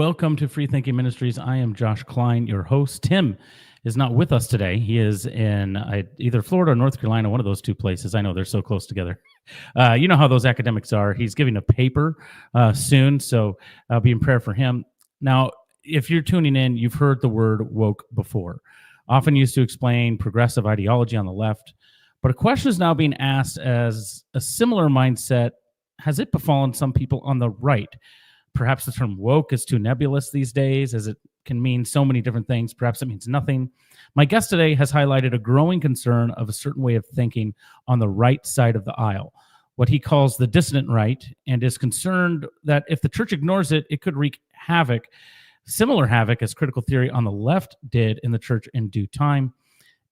welcome to Free Thinking Ministries. I am Josh Klein, your host. Tim is not with us today. He is in either Florida or North Carolina, one of those two places. I know they're so close together. You know how those academics are. He's giving a paper soon, so I'll be in prayer for him. Now, if you're tuning in, you've heard the word woke before, often used to explain progressive ideology on the left. But a question is now being asked as a similar mindset. Has it befallen some people on the right? Perhaps the term woke is too nebulous these days, as it can mean so many different things. Perhaps it means nothing. My guest today has highlighted a growing concern of a certain way of thinking on the right side of the aisle, what he calls the dissident right, and is concerned that if the church ignores it, it could wreak havoc, similar havoc as critical theory on the left did in the church in due time.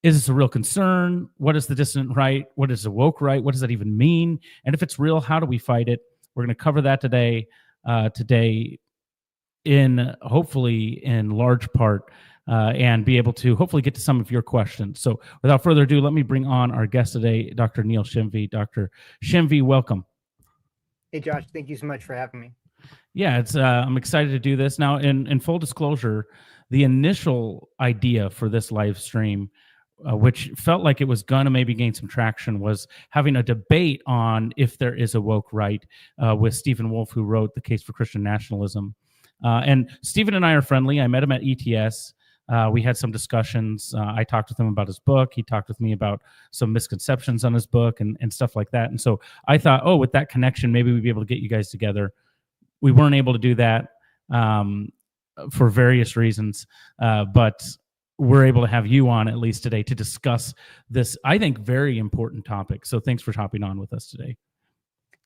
Is this a real concern? What is the dissident right? What is the woke right? What does that even mean? And if it's real, how do we fight it? We're going to cover that today. In hopefully in large part, and be able to hopefully get to some of your questions. So without further ado, let me bring on our guest today, Dr. Neil Shenvi. Dr. Shenvi, welcome. Hey, Josh, thank you so much for having me. Yeah, I'm excited to do this. Now, in full disclosure, the initial idea for this live stream, which felt like it was going to maybe gain some traction, was having a debate on if there is a woke right with Stephen Wolfe, who wrote The Case for Christian Nationalism. And Stephen and I are friendly. I met him at ETS. We had some discussions. I talked with him about his book. He talked with me about some misconceptions on his book and stuff like that. And so I thought, with that connection, maybe we'd be able to get you guys together. We weren't able to do that for various reasons, but we're able to have you on at least today to discuss this, I think, very important topic. So thanks for hopping on with us today.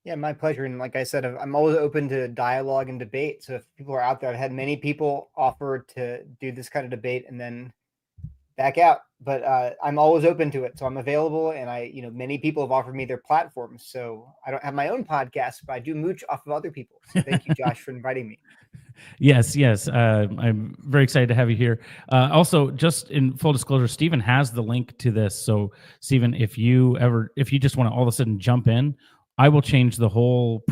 Yeah, my pleasure. And like I said, I'm always open to dialogue and debate. So if people are out there, I've had many people offer to do this kind of debate and then back out. But I'm always open to it. So I'm available. And many people have offered me their platforms. So I don't have my own podcast, but I do mooch off of other people. So thank you, Josh, for inviting me. Yes. I'm very excited to have you here. Also, just in full disclosure, Stephen has the link to this. So Stephen, if you just want to all of a sudden jump in, I will change the whole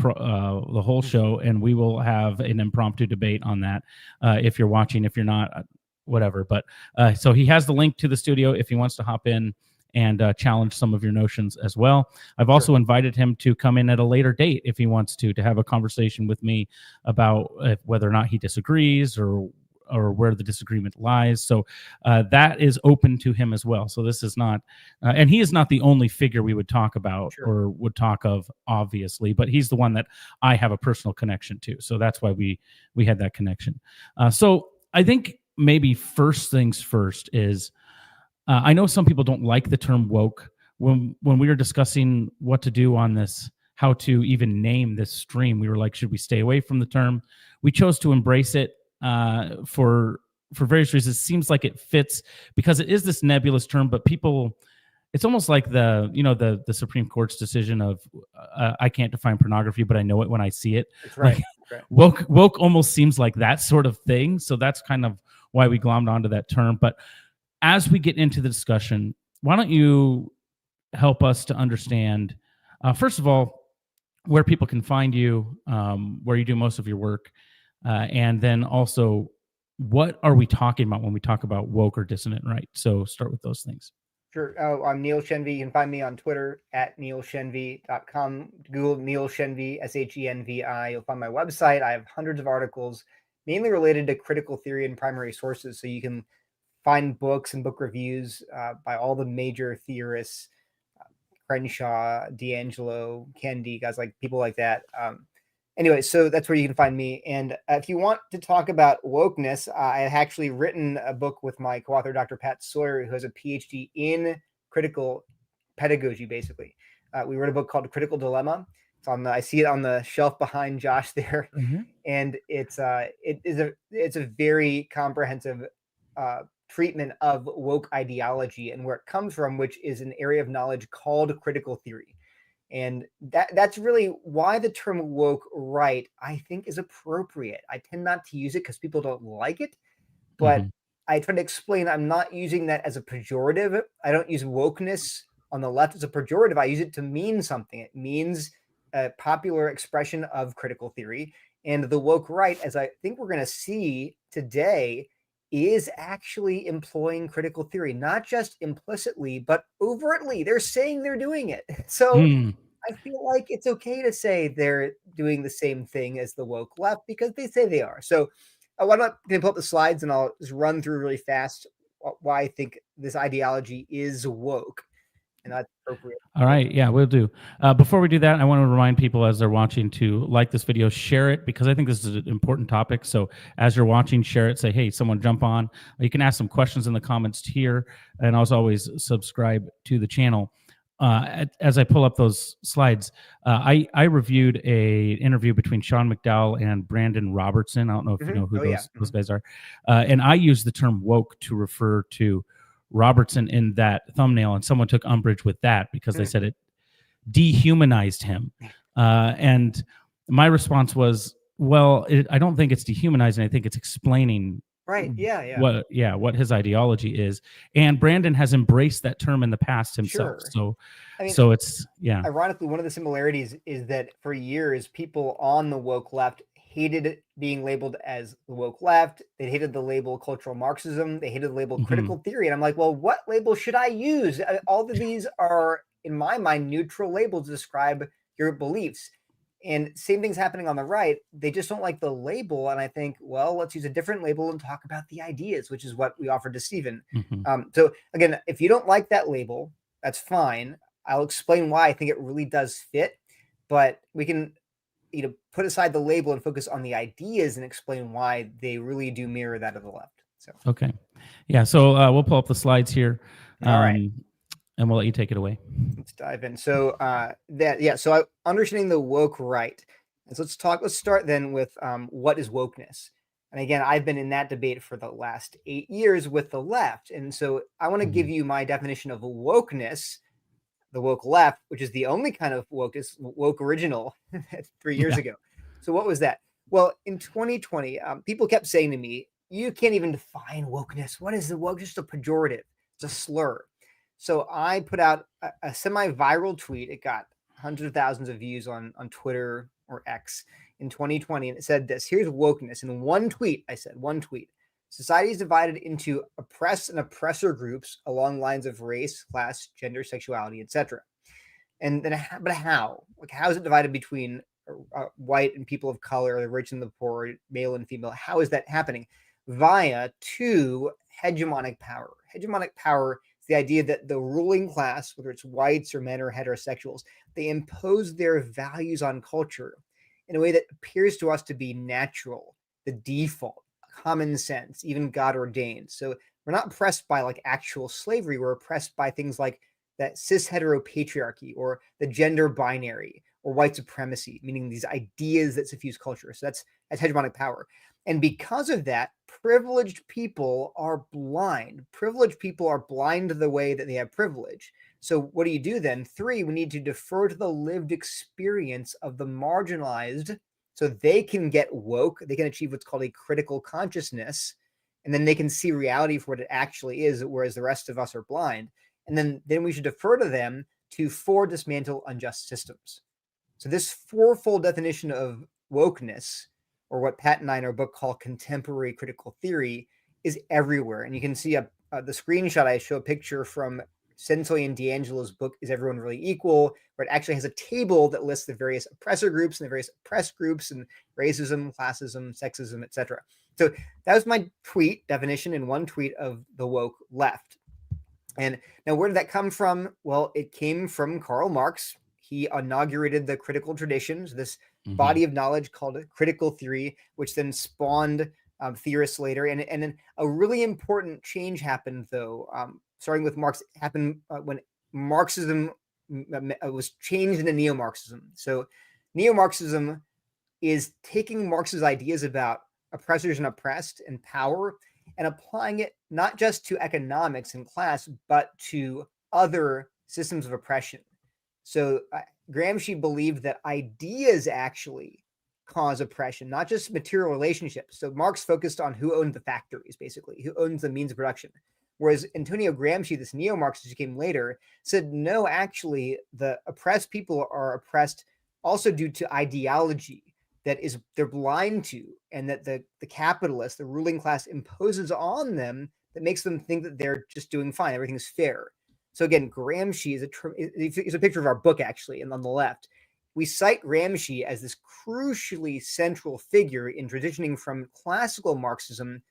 show, and we will have an impromptu debate on that. If you're watching, if you're not, whatever. But so he has the link to the studio if he wants to hop in and challenge some of your notions as well. I've also invited him to come in at a later date if he wants to have a conversation with me about whether or not he disagrees or where the disagreement lies. So that is open to him as well. So this is not, and he is not the only figure we would talk about or would talk of, obviously, but he's the one that I have a personal connection to. So that's why we had that connection. So I think maybe first things first is, I know some people don't like the term woke. When we were discussing what to do on this, how to even name this stream, we were like, should we stay away from the term? We chose to embrace it for various reasons. It seems like it fits because it is this nebulous term, but people, it's almost like the Supreme Court's decision of I can't define pornography, but I know it when I see it. That's right. Like, woke almost seems like that sort of thing. So that's kind of why we glommed onto that term. But as we get into the discussion, why don't you help us to understand, first of all, where people can find you, where you do most of your work, and then also, what are we talking about when we talk about woke or dissident right? So start with those things. Sure. I'm Neil Shenvi. You can find me on Twitter at neilshenvi.com. Google Neil Shenvi, Shenvi. You'll find my website. I have hundreds of articles, mainly related to critical theory and primary sources. So you can find books and book reviews by all the major theorists, Crenshaw, D'Angelo, Kendi, guys like people like that. Anyway, so that's where you can find me. And if you want to talk about wokeness, I had actually written a book with my co-author, Dr. Pat Sawyer, who has a PhD in critical pedagogy, basically. We wrote a book called Critical Dilemma. It's I see it on the shelf behind Josh there. Mm-hmm. And it's a very comprehensive treatment of woke ideology and where it comes from, which is an area of knowledge called critical theory. And that's really why the term woke right, I think, is appropriate. I tend not to use it because people don't like it, but I try to explain I'm not using that as a pejorative. I don't use wokeness on the left as a pejorative. I use it to mean something. It means a popular expression of critical theory. And the woke right, as I think we're going to see today, is actually employing critical theory, not just implicitly, but overtly. They're saying they're doing it. So I feel like it's okay to say they're doing the same thing as the woke left because they say they are. So why not pull up the slides and I'll just run through really fast why I think this ideology is woke and that's appropriate. All right. Yeah, we'll do. Before we do that, I want to remind people as they're watching to like this video, share it, because I think this is an important topic. So as you're watching, share it. Say, hey, someone jump on. You can ask some questions in the comments here. And as always, subscribe to the channel. As I pull up those slides, I reviewed a interview between Sean McDowell and Brandon Robertson. I don't know if you know who those guys are. And I use the term woke to refer to Robertson in that thumbnail, and someone took umbrage with that because they said it dehumanized him. And my response was, well, I don't think it's dehumanizing. I think it's explaining what his ideology is. And Brandon has embraced that term in the past himself. So it's ironically, one of the similarities is that for years people on the woke left hated being labeled as the woke left. They hated the label cultural Marxism. They hated the label critical theory. And I'm like, well, what label should I use? All of these are, in my mind, neutral labels to describe your beliefs. And same thing's happening on the right. They just don't like the label. And I think, well, let's use a different label and talk about the ideas, which is what we offered to Stephen. So again, if you don't like that label, that's fine. I'll explain why I think it really does fit. But we can put aside the label and focus on the ideas and explain why they really do mirror that of the left. So okay. Yeah. So we'll pull up the slides here. All right. And we'll let you take it away. Let's dive in. So so understanding the woke right. And so let's start then with what is wokeness? And again, I've been in that debate for the last 8 years with the left. And so I want to give you my definition of wokeness, the woke left, which is the only kind of woke original 3 years ago. So what was that? Well, in 2020, people kept saying to me, you can't even define wokeness. What is the woke? Just a pejorative. It's a slur. So I put out a semi-viral tweet. It got hundreds of thousands of views on Twitter or X in 2020. And it said this, here's wokeness. In one tweet, I said, one tweet. Society is divided into oppressed and oppressor groups along lines of race, class, gender, sexuality, etc. And then, but how? Like, how is it divided between white and people of color, the rich and the poor, male and female? How is that happening? Via two hegemonic power. Hegemonic power is the idea that the ruling class, whether it's whites or men or heterosexuals, they impose their values on culture in a way that appears to us to be natural, the default, common sense, even God ordained. So we're not oppressed by like actual slavery. We're oppressed by things like that cis heteropatriarchy or the gender binary or white supremacy, meaning these ideas that suffuse culture. So that's hegemonic power. And because of that, privileged people are blind. Privileged people are blind to the way that they have privilege. So what do you do then? 3, we need to defer to the lived experience of the marginalized so they can get woke. They can achieve what's called a critical consciousness, and then they can see reality for what it actually is, whereas the rest of us are blind. And then we should defer to them to dismantle unjust systems. So this fourfold definition of wokeness, or what Pat and I in our book call contemporary critical theory, is everywhere. And you can see the screenshot. I show a picture from Sensoy and D'Angelo's book, Is Everyone Really Equal?, where it actually has a table that lists the various oppressor groups and the various oppressed groups and racism, classism, sexism, etc. So that was my tweet definition in one tweet of the woke left. And now where did that come from? Well, it came from Karl Marx. He inaugurated the critical traditions, this body of knowledge called critical theory, which then spawned theorists later. And then a really important change happened, though, starting with Marx, happened when Marxism was changed into neo-Marxism. So neo-Marxism is taking Marx's ideas about oppressors and oppressed and power and applying it not just to economics and class, but to other systems of oppression. So Gramsci believed that ideas actually cause oppression, not just material relationships. So Marx focused on who owned the factories, basically, who owns the means of production. Whereas Antonio Gramsci, this neo-Marxist who came later, said, no, actually, the oppressed people are oppressed also due to ideology. that is they're blind to, and that the capitalist, the ruling class, imposes on them, that makes them think that they're just doing fine, everything's fair. So again, Gramsci is a picture of our book, actually, and on the left, we cite Gramsci as this crucially central figure in transitioning from classical Marxism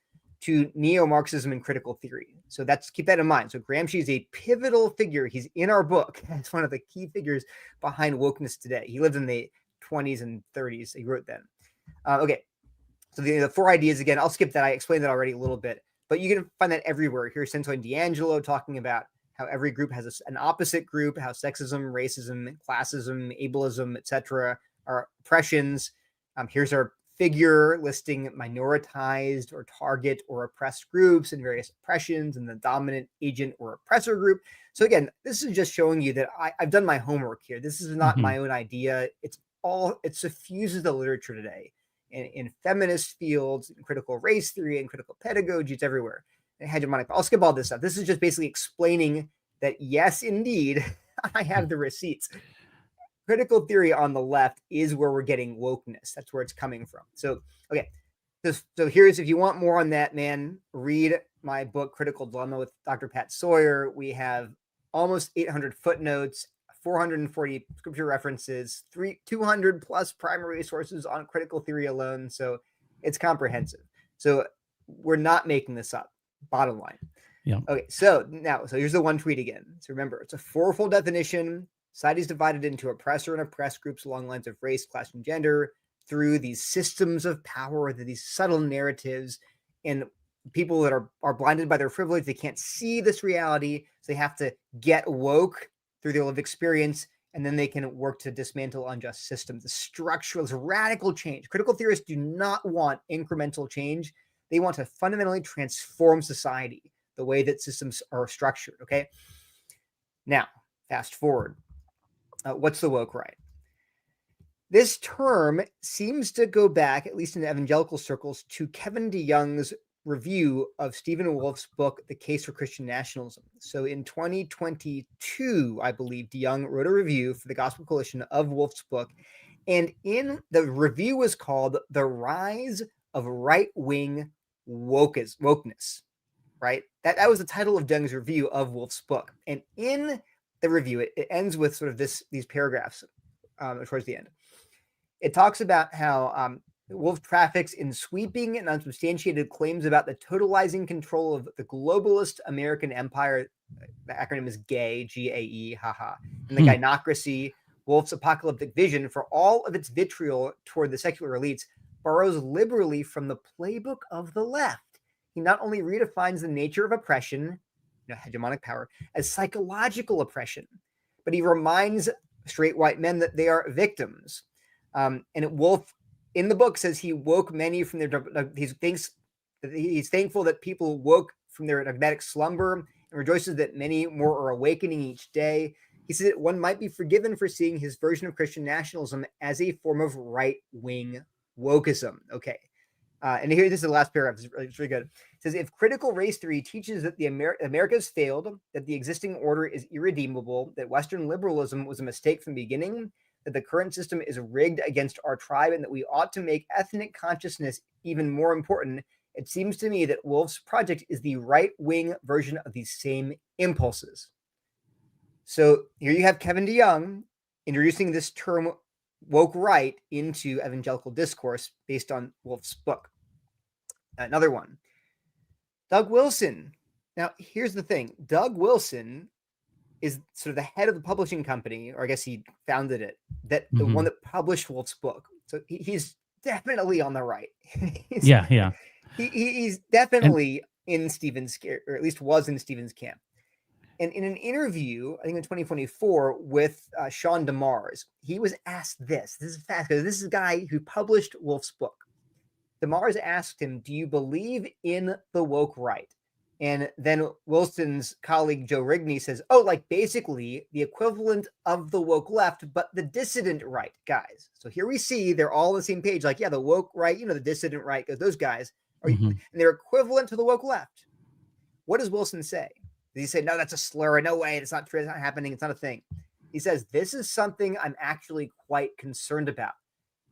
to neo-Marxism and critical theory. So keep that in mind. So Gramsci is a pivotal figure. He's in our book. It's one of the key figures behind wokeness today. He lived in the 20s and 30s. He wrote then. Okay. So the 4 ideas, again, I'll skip that. I explained that already a little bit, but you can find that everywhere. Here's Senso and D'Angelo talking about how every group has an opposite group, how sexism, racism, classism, ableism, etc. are oppressions. Here's our figure listing minoritized or target or oppressed groups and various oppressions and the dominant agent or oppressor group. So again, this is just showing you that I've done my homework here. This is not my own idea. It suffuses the literature today in feminist fields, in critical race theory, and critical pedagogy. It's everywhere. And hegemonic. I'll skip all this stuff. This is just basically explaining that, yes, indeed, I have the receipts. Critical theory on the left is where we're getting wokeness. That's where it's coming from. So, okay. So here's, if you want more on that, man, read my book, Critical Dilemma, with Dr. Pat Sawyer. We have almost 800 footnotes, 440 scripture references, 200 plus primary sources on critical theory alone. So it's comprehensive. So we're not making this up, bottom line. Yeah. Okay. So here's the one tweet again. So remember, it's a fourfold definition. Society is divided into oppressor and oppressed groups along lines of race, class, and gender through these systems of power, these subtle narratives, and people that are blinded by their privilege. They can't see this reality. So they have to get woke through their lived experience, and then they can work to dismantle unjust systems. The structural, radical change. Critical theorists do not want incremental change. They want to fundamentally transform society, the way that systems are structured. Okay. Now, fast forward. What's the woke right? This term seems to go back, at least in evangelical circles, to Kevin DeYoung's review of Stephen Wolfe's book, The Case for Christian Nationalism. So in 2022, I believe, DeYoung wrote a review for the Gospel Coalition of Wolfe's book. And in the review was called The Rise of Right-Wing Wokeness, right? That was the title of DeYoung's review of Wolfe's book. And in the review, it ends with sort of these paragraphs towards the end. It talks about how Wolfe traffics in sweeping and unsubstantiated claims about the totalizing control of the globalist American empire. The acronym is GAE, G-A-E, haha. And the gynocracy. Wolfe's apocalyptic vision, for all of its vitriol toward the secular elites, borrows liberally from the playbook of the left. He not only redefines the nature of oppression, hegemonic power, as psychological oppression, but he reminds straight white men that they are victims. And Wolfe, in the book, says he woke many from their. He's thankful that people woke from their dogmatic slumber and rejoices that many more are awakening each day. He says that one might be forgiven for seeing his version of Christian nationalism as a form of right-wing wokeism. Okay. And here, this is the last paragraph. It's really good. It says, if critical race theory teaches that America has failed, that the existing order is irredeemable, that Western liberalism was a mistake from the beginning, that the current system is rigged against our tribe, and that we ought to make ethnic consciousness even more important, it seems to me that Wolfe's project is the right-wing version of these same impulses. So here you have Kevin DeYoung introducing this term woke right into evangelical discourse based on Wolfe's book. Another one, Doug Wilson. Now, here's the thing. Doug Wilson is sort of the head of the publishing company, or I guess he founded it, the one that published Wolfe's book. So he's definitely on the right. He's definitely in Stephen's, or at least was in Stephen's camp. And in an interview, I think in 2024 with Sean DeMars, he was asked this. This is fast because this is a guy who published Wolfe's book. DeMars asked him, do you believe in the woke right? And then Wilson's colleague Joe Rigney says, oh, like basically the equivalent of the woke left, but the dissident right, guys. So here we see they're all on the same page. Like, yeah, the woke right, the dissident right, because those guys are, and they're equivalent to the woke left. What does Wilson say? Does he say, no, that's a slur? No way. It's not true. It's not happening. It's not a thing. He says, this is something I'm actually quite concerned about.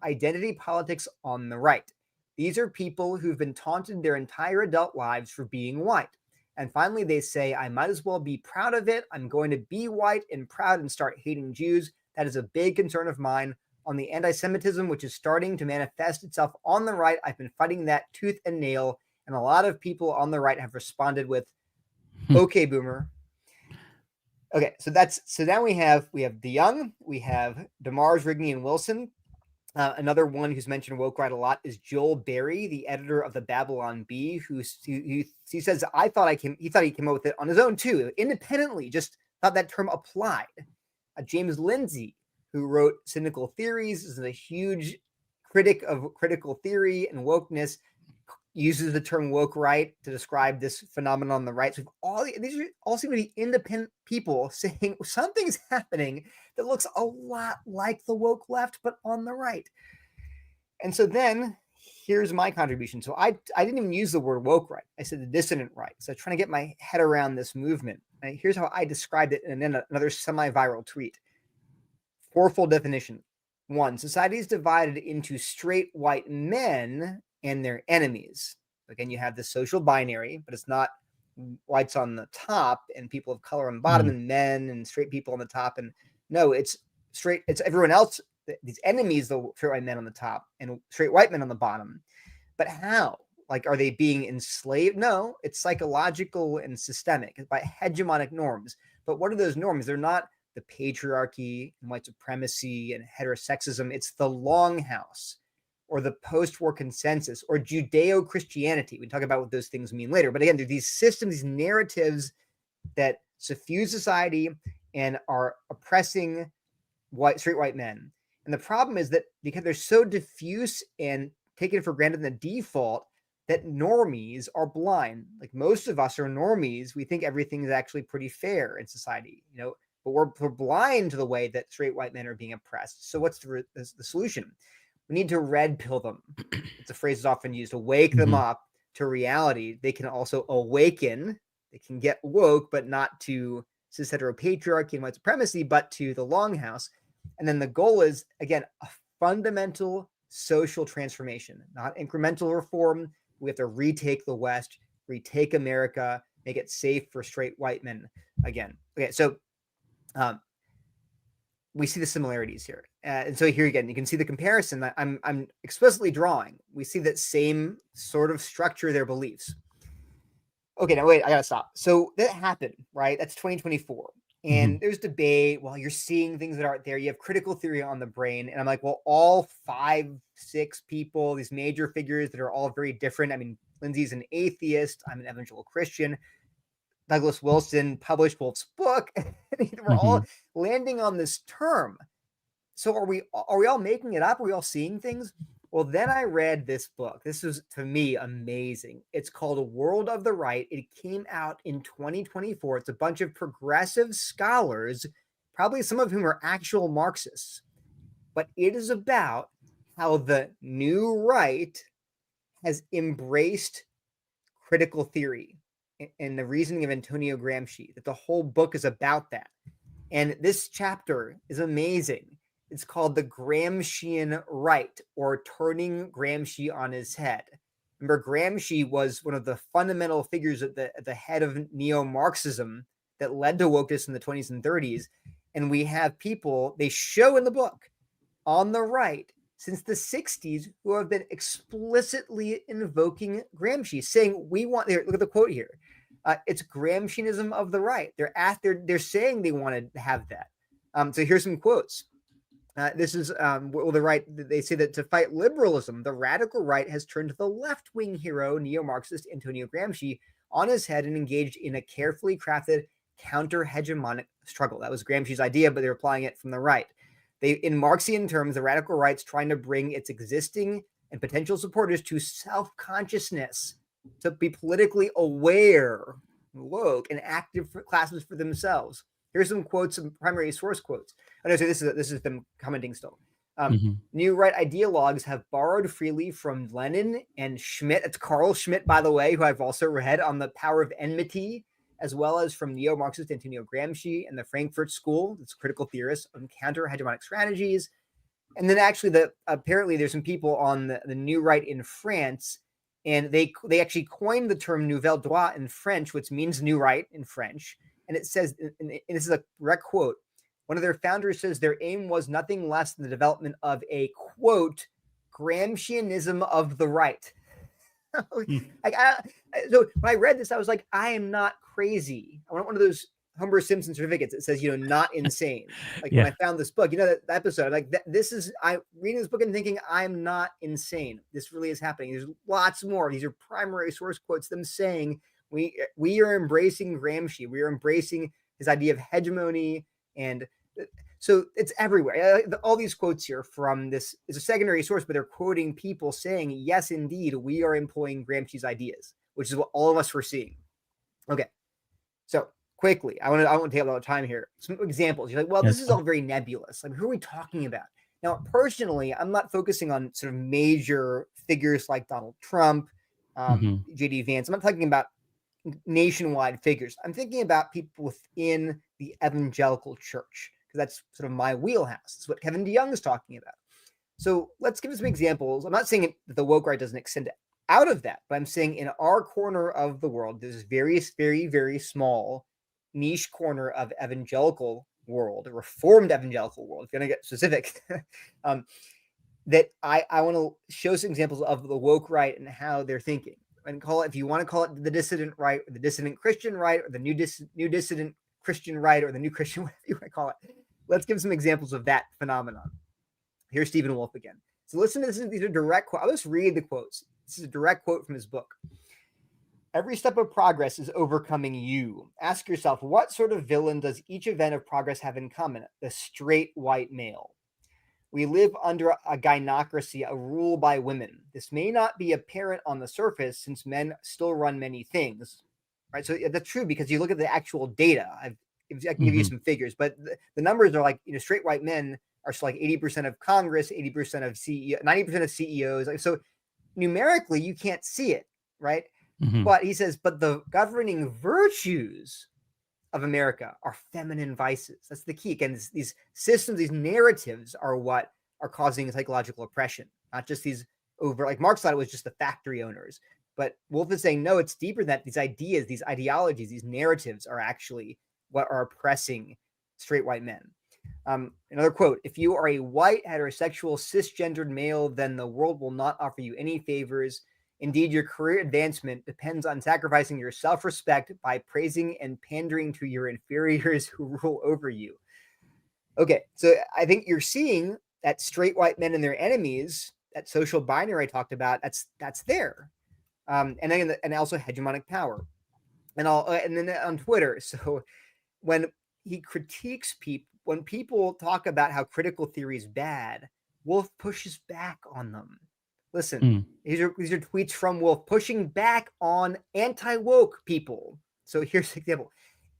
identity politics on the right. These are people who've been taunted their entire adult lives for being white. And finally, they say, I might as well be proud of it. I'm going to be white and proud and start hating Jews. That is a big concern of mine. On the anti-Semitism, which is starting to manifest itself on the right, I've been fighting that tooth and nail. And a lot of people on the right have responded with, okay, boomer. Okay, so now we have DeYoung, we have DeMars, Rigney, and Wilson. Another one who's mentioned woke right a lot is Joel Berry, the editor of the Babylon Bee, who says he thought he came up with it on his own too, independently, just thought that term applied. James Lindsay, who wrote Cynical Theories, is a huge critic of critical theory and wokeness, uses the term woke right to describe this phenomenon on the right. So these all seem to be independent people saying something's happening that looks a lot like the woke left, but on the right. And so then here's my contribution. So I didn't even use the word woke right. I said the dissident right. So trying to get my head around this movement. And here's how I described it in another semi-viral tweet. Fourfold definition. 1, society is divided into straight white men and their enemies. Again, you have the social binary, but it's not whites on the top and people of color on the bottom and men and straight people on the top. And no, it's everyone else, these enemies, the straight white men on the top and straight white men on the bottom. But how? Like, are they being enslaved? No, it's psychological and systemic by hegemonic norms. But what are those norms? They're not the patriarchy and white supremacy and heterosexism. It's the longhouse or the post-war consensus or Judeo-Christianity. We talk about what those things mean later. But again, there are these systems, these narratives that suffuse society and are oppressing straight white men. And the problem is that because they're so diffuse and taken for granted in the default, that normies are blind. Like most of us are normies. We think everything is actually pretty fair in society, but we're blind to the way that straight white men are being oppressed. So what's the solution? We need to red pill them. It's a phrase that's often used to wake them up to reality. They can also awaken. They can get woke, but not to cis heteropatriarchy and white supremacy, but to the longhouse. And then the goal is, again, a fundamental social transformation, not incremental reform. We have to retake the West, retake America, make it safe for straight white men again. Okay, so we see the similarities here. And so here again, you can see the comparison that I'm explicitly drawing. We see that same sort of structure of their beliefs. Okay, now wait, I gotta stop. So that happened, right? That's 2024. And there's debate. Well, you're seeing things that aren't there. You have critical theory on the brain. And I'm like, well, all 5, 6 people, these major figures that are all very different. I mean, Lindsay's an atheist. I'm an evangelical Christian. Douglas Wilson published Wolfe's book. We're all landing on this term. So are we all making it up? Are we all seeing things? Well, then I read this book. This was, to me, amazing. It's called A World of the Right. It came out in 2024. It's a bunch of progressive scholars, probably some of whom are actual Marxists. But it is about how the new right has embraced critical theory and the reasoning of Antonio Gramsci, that the whole book is about that. And this chapter is amazing. It's called The Gramscian Right, or Turning Gramsci on His Head. Remember, Gramsci was one of the fundamental figures at the head of neo-Marxism that led to wokeness in the 20s and 30s. And we have people, they show in the book, on the right, since the 60s, who have been explicitly invoking Gramsci, saying, we want, look at the quote here, it's Gramscianism of the right. They're saying they want to have that. So here's some quotes. This is the right. They say that to fight liberalism, the radical right has turned to the left-wing hero, neo-Marxist Antonio Gramsci, on his head and engaged in a carefully crafted counter-hegemonic struggle. That was Gramsci's idea, but they're applying it from the right. In Marxian terms, the radical right's trying to bring its existing and potential supporters to self-consciousness, to be politically aware, woke, and active classes for themselves. Here's some quotes, some primary source quotes. Oh, no, so this is them commenting still. New right ideologues have borrowed freely from Lenin and Schmitt. It's Carl Schmitt, by the way, who I've also read on The Power of Enmity, as well as from neo-Marxist Antonio Gramsci and the Frankfurt School, that's critical theorists on counter-hegemonic strategies. And then actually, apparently there's some people on the new right in France, and they actually coined the term nouvelle droite in French, which means new right in French. And it says, and this is a direct quote, one of their founders says their aim was nothing less than the development of a, quote, Gramscianism of the right. Like, so when I read this, I was like, I am not crazy. I want one of those Homer Simpson certificates that says, not insane. Like when I found this book, that episode, like this is, I reading this book and thinking, I'm not insane. This really is happening. There's lots more. These are primary source quotes, them saying we are embracing Gramsci. We are embracing his idea of hegemony. And so it's everywhere. All these quotes here from this is a secondary source, but they're quoting people saying, yes, indeed, we are employing Gramsci's ideas, which is what all of us were seeing. Okay. So quickly, I want to take a lot of time here. Some examples. You're like, well, this is all very nebulous. Like, who are we talking about? Now, personally, I'm not focusing on sort of major figures like Donald Trump, J.D. Vance. I'm not talking about nationwide figures. I'm thinking about people within the evangelical church, because that's sort of my wheelhouse. It's what Kevin DeYoung is talking about. So let's give some examples. I'm not saying that the woke right doesn't extend out of that, but I'm saying in our corner of the world, there's various, very, very small niche corner of evangelical world, a reformed evangelical world, if you're going to get specific, that I want to show some examples of the woke right and how they're thinking. And call it, if you want to call it the dissident right, or the dissident Christian right, or the new dissident Christian right, or the new Christian, whatever you want to call it. Let's give some examples of that phenomenon. Here's Stephen Wolfe again. So listen to this. These are direct quotes. I'll just read the quotes. This is a direct quote from his book. Every step of progress is overcoming you. Ask yourself, what sort of villain does each event of progress have in common? The straight white male. We live under a gynocracy, a rule by women. This may not be apparent on the surface since men still run many things, right? So that's true because you look at the actual data. I can give you some figures, but the numbers are like, straight white men are still like 80% of Congress, 80% of CEO, 90% of CEOs. So numerically, you can't see it, right? But he says, but the governing virtues of America are feminine vices. That's the key. Again, these systems, these narratives are what are causing psychological oppression, not just these over, like Marx thought it was just the factory owners. But Wolfe is saying, no, it's deeper than that. These ideas, these ideologies, these narratives are actually what are oppressing straight white men. Another quote, if you are a white, heterosexual, cisgendered male, then the world will not offer you any favors. Indeed, your career advancement depends on sacrificing your self-respect by praising and pandering to your inferiors who rule over you. Okay, so I think you're seeing that straight white men and their enemies, that social binary I talked about, that's there. And also hegemonic power. And then on Twitter, so when he critiques people, when people talk about how critical theory is bad, Wolfe pushes back on them. Listen, these are tweets from Wolfe pushing back on anti-woke people. So here's an example.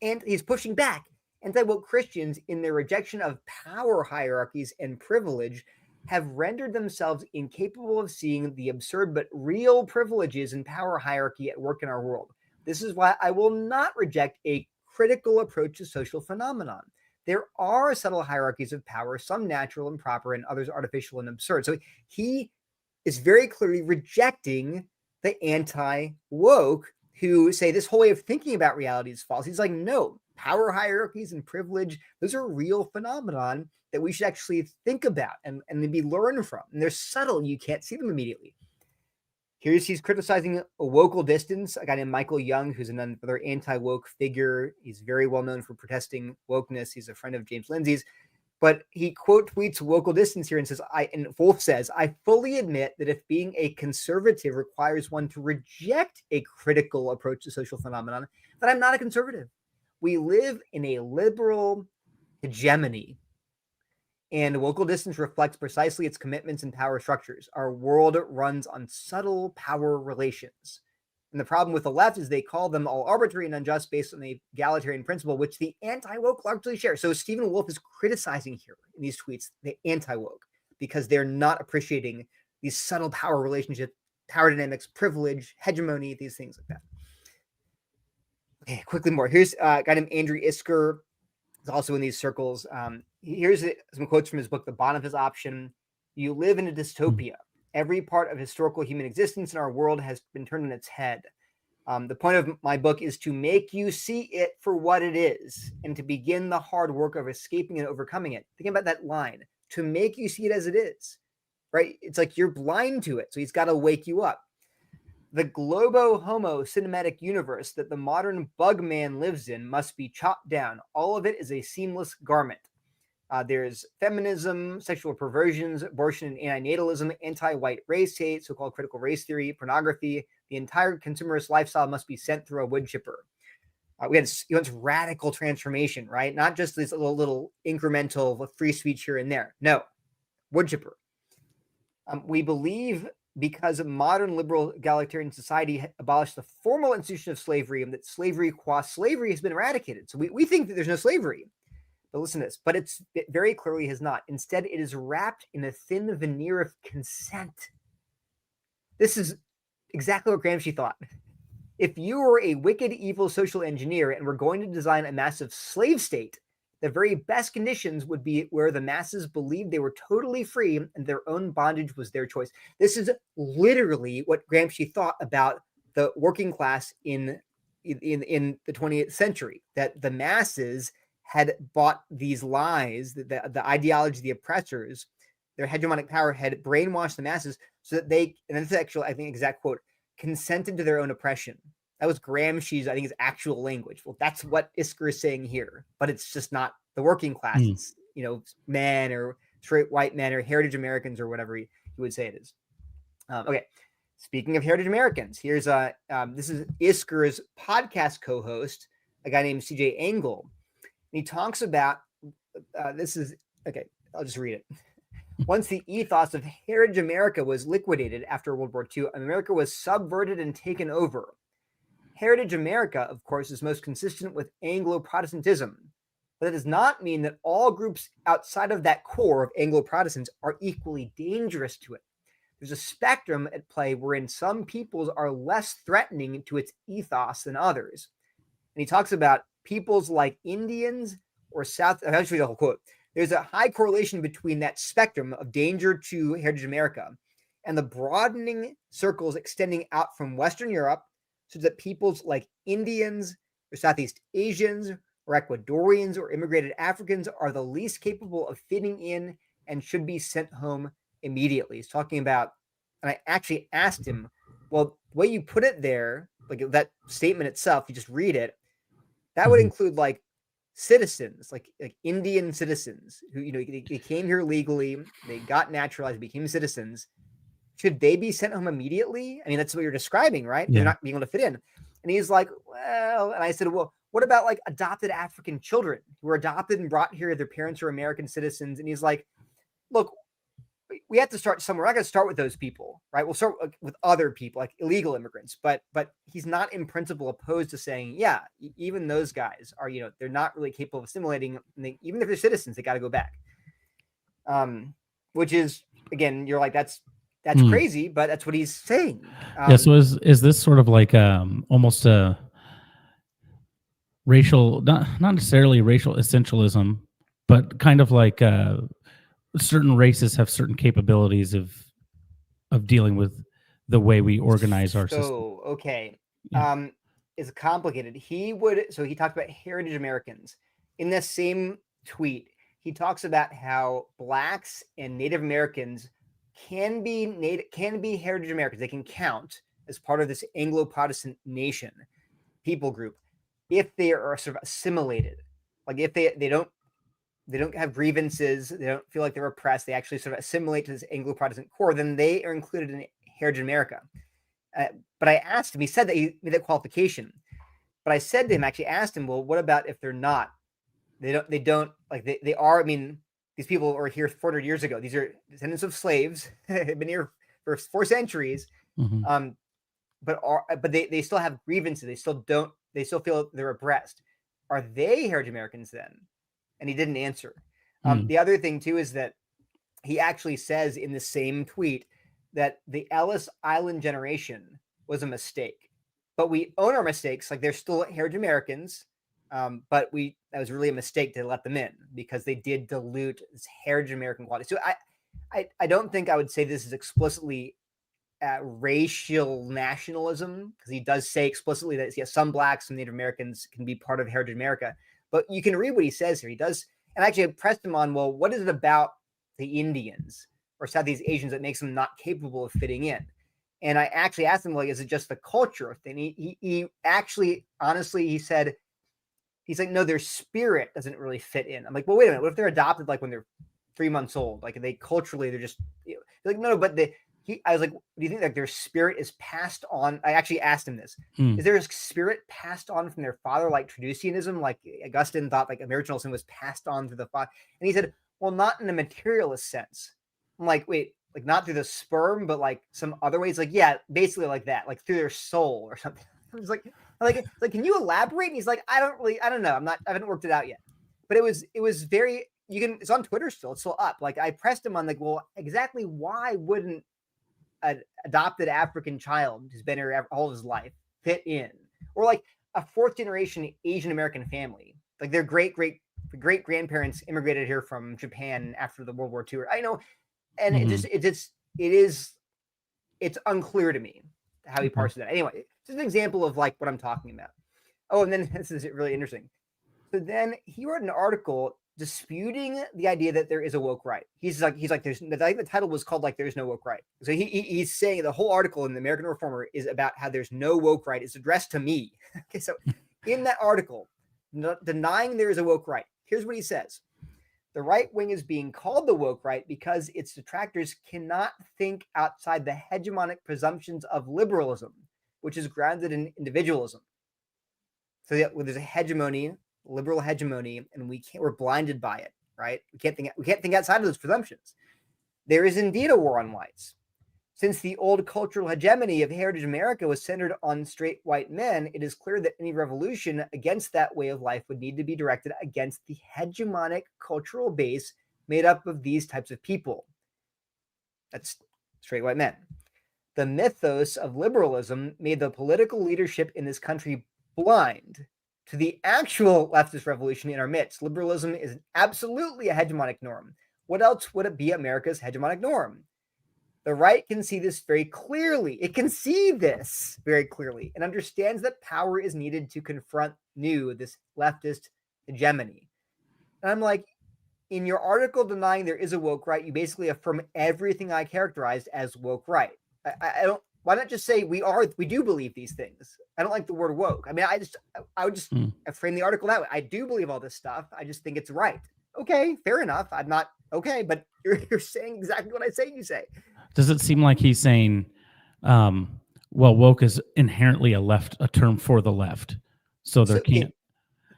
And he's pushing back. Anti-woke Christians, in their rejection of power hierarchies and privilege, have rendered themselves incapable of seeing the absurd but real privileges and power hierarchy at work in our world. This is why I will not reject a critical approach to social phenomenon. There are subtle hierarchies of power, some natural and proper, and others artificial and absurd. So he is very clearly rejecting the anti-woke who say this whole way of thinking about reality is false. He's like, no, power hierarchies and privilege, those are real phenomenon that we should actually think about and maybe learn from. And they're subtle. You can't see them immediately. He's criticizing a woke distance, a guy named Michael Young, who's another anti-woke figure. He's very well known for protesting wokeness. He's a friend of James Lindsay's. But he quote tweets woke distance here and says, and Wolfe says, I fully admit that if being a conservative requires one to reject a critical approach to social phenomenon, that I'm not a conservative. We live in a liberal hegemony, and woke distance reflects precisely its commitments and power structures. Our world runs on subtle power relations. And the problem with the left is they call them all arbitrary and unjust based on the egalitarian principle, which the anti-woke largely share. So Stephen Wolfe is criticizing here in these tweets the anti-woke because they're not appreciating these subtle power relationships, power dynamics, privilege, hegemony, these things like that. Okay, quickly more. Here's a guy named Andrew Isker. He's also in these circles. Here's some quotes from his book, The Boniface Option. You live in a dystopia. Every part of historical human existence in our world has been turned on its head. The point of my book is to make you see it for what it is and to begin the hard work of escaping and overcoming it. Think about that line, to make you see it as it is, right? It's like you're blind to it, so he's got to wake you up. The globo homo cinematic universe that the modern bug man lives in must be chopped down. All of it is a seamless garment. There's feminism, sexual perversions, abortion and antinatalism, anti-white race hate, so-called critical race theory, pornography. The entire consumerist lifestyle must be sent through a wood chipper. He wants radical transformation, right? Not just this little incremental free speech here and there. No, wood chipper. We believe because modern liberal egalitarian society abolished the formal institution of slavery and that slavery qua slavery has been eradicated. So we think that there's no slavery. But listen to this, but it very clearly has not. Instead, it is wrapped in a thin veneer of consent. This is exactly what Gramsci thought. If you were a wicked, evil social engineer and were going to design a massive slave state, the very best conditions would be where the masses believed they were totally free and their own bondage was their choice. This is literally what Gramsci thought about the working class in the 20th century, that the masses had bought these lies, the ideology of the oppressors, their hegemonic power had brainwashed the masses so that they, and this is actually, I think, exact quote, consented to their own oppression. That was Gramsci's, I think, his actual language. Well, that's what Isker is saying here, but it's just not the working class. It's, men or straight white men or heritage Americans or whatever he would say it is. Okay. Speaking of heritage Americans, here's this is Isker's podcast co-host, a guy named CJ Engel. And he talks about, this is, okay, I'll just read it. Once the ethos of heritage America was liquidated after World War II, America was subverted and taken over. Heritage America, of course, is most consistent with Anglo-Protestantism, but that does not mean that all groups outside of that core of Anglo-Protestants are equally dangerous to it. There's a spectrum at play wherein some peoples are less threatening to its ethos than others. And he talks about peoples like Indians or South. I'll just read the whole quote. There's a high correlation between that spectrum of danger to heritage America and the broadening circles extending out from Western Europe, so that peoples like Indians or Southeast Asians or Ecuadorians or immigrated Africans are the least capable of fitting in and should be sent home immediately. He's talking about, and I actually asked him, well, the way you put it there, like that statement itself, you just read it, that would include like citizens, like Indian citizens who, they came here legally, they got naturalized, became citizens. Should they be sent home immediately? I mean, that's what you're describing, right? Yeah. They're not being able to fit in. And he's like, well, and I said, well, what about like adopted African children who were adopted and brought here? Their parents are American citizens. And he's like, look, we have to start somewhere. We're not going to start with those people, right? We'll start with other people, like illegal immigrants. But he's not in principle opposed to saying, yeah, even those guys are, they're not really capable of assimilating. And even if they're citizens, they got to go back. Which is, again, you're like, that's crazy, but that's what he's saying. So is this sort of like almost a racial, not necessarily racial essentialism, but kind of like certain races have certain capabilities of dealing with the way we organize our system. Okay. It's complicated. He talked about heritage Americans. In this same tweet, he talks about how Blacks and Native Americans can be heritage Americans. They can count as part of this Anglo-Protestant nation people group if they are sort of assimilated. Like if they don't have grievances, they don't feel like they're oppressed, they actually sort of assimilate to this Anglo-Protestant core, then they are included in heritage America. But I asked him, he said that he made that qualification. But I said to him, actually asked him, well, what about if they're not? They are, I mean, these people are here 400 years ago. These are descendants of slaves, have been here for 4 centuries. But they still have grievances. They still feel they're oppressed. Are they heritage Americans then? And he didn't answer. The other thing too is that he actually says in the same tweet that the Ellis Island generation was a mistake, but we own our mistakes. Like they're still heritage Americans, but that was really a mistake to let them in because they did dilute this heritage American quality. So I don't think I would say this is explicitly racial nationalism, because he does say explicitly that some blacks, some Native Americans can be part of Heritage America. But you can read what he says here. He does, and actually I pressed him on, well, what is it about the Indians or Southeast Asians that makes them not capable of fitting in? And I actually asked him, like, is it just the culture thing? He actually, honestly, he said, he's like, no, their spirit doesn't really fit in. I'm like, well, wait a minute. What if they're adopted like when they're 3 months old? Like they culturally, they're just like, no, but I was like, do you think like their spirit is passed on? I actually asked him this. Is there a spirit passed on from their father, like Traducianism? Like Augustine thought like original sin was passed on through the father. And he said, well, not in a materialist sense. I'm like, wait, like not through the sperm, but like some other ways? Like, yeah, basically like that, like through their soul or something. I was like, can you elaborate? And he's like, I don't know. I haven't worked it out yet. But it was very, it's on Twitter still. It's still up. Like I pressed him on like, well, exactly why wouldn't an adopted African child who's been here all of his life fit in? Or like a fourth generation Asian American family, like their great grandparents immigrated here from Japan after the World War II. I know, and it's unclear to me how he parses that. Anyway, it's an example of like what I'm talking about. Oh, and then this is really interesting. So then he wrote an article disputing the idea that there is a woke right. He's like, I think the title was called like "There's no woke right." So he's saying the whole article in the American Reformer is about how there's no woke right. It's addressed to me. Okay, so in that article, denying there is a woke right, here's what he says: the right wing is being called the woke right because its detractors cannot think outside the hegemonic presumptions of liberalism, which is grounded in individualism. So there's a hegemony, liberal hegemony, and we're blinded by it, right? We can't think outside of those presumptions. There is indeed a war on whites. Since the old cultural hegemony of Heritage America was centered on straight white men, it is clear that any revolution against that way of life would need to be directed against the hegemonic cultural base made up of these types of people. That's straight white men. The mythos of liberalism made the political leadership in this country blind to the actual leftist revolution in our midst. Liberalism is absolutely a hegemonic norm. What else would it be America's hegemonic norm? The right can see this very clearly. It can see this very clearly and understands that power is needed to confront this leftist hegemony. And I'm like, in your article denying there is a woke right, you basically affirm everything I characterized as woke right. I don't. Why not just say we do believe these things? I don't like the word woke. I mean, I would just frame the article that way. I do believe all this stuff. I just think it's right. Okay, fair enough. I'm not okay, but you're saying exactly what I say you say. Does it seem like he's saying, well, woke is inherently a term for the left, so there can't.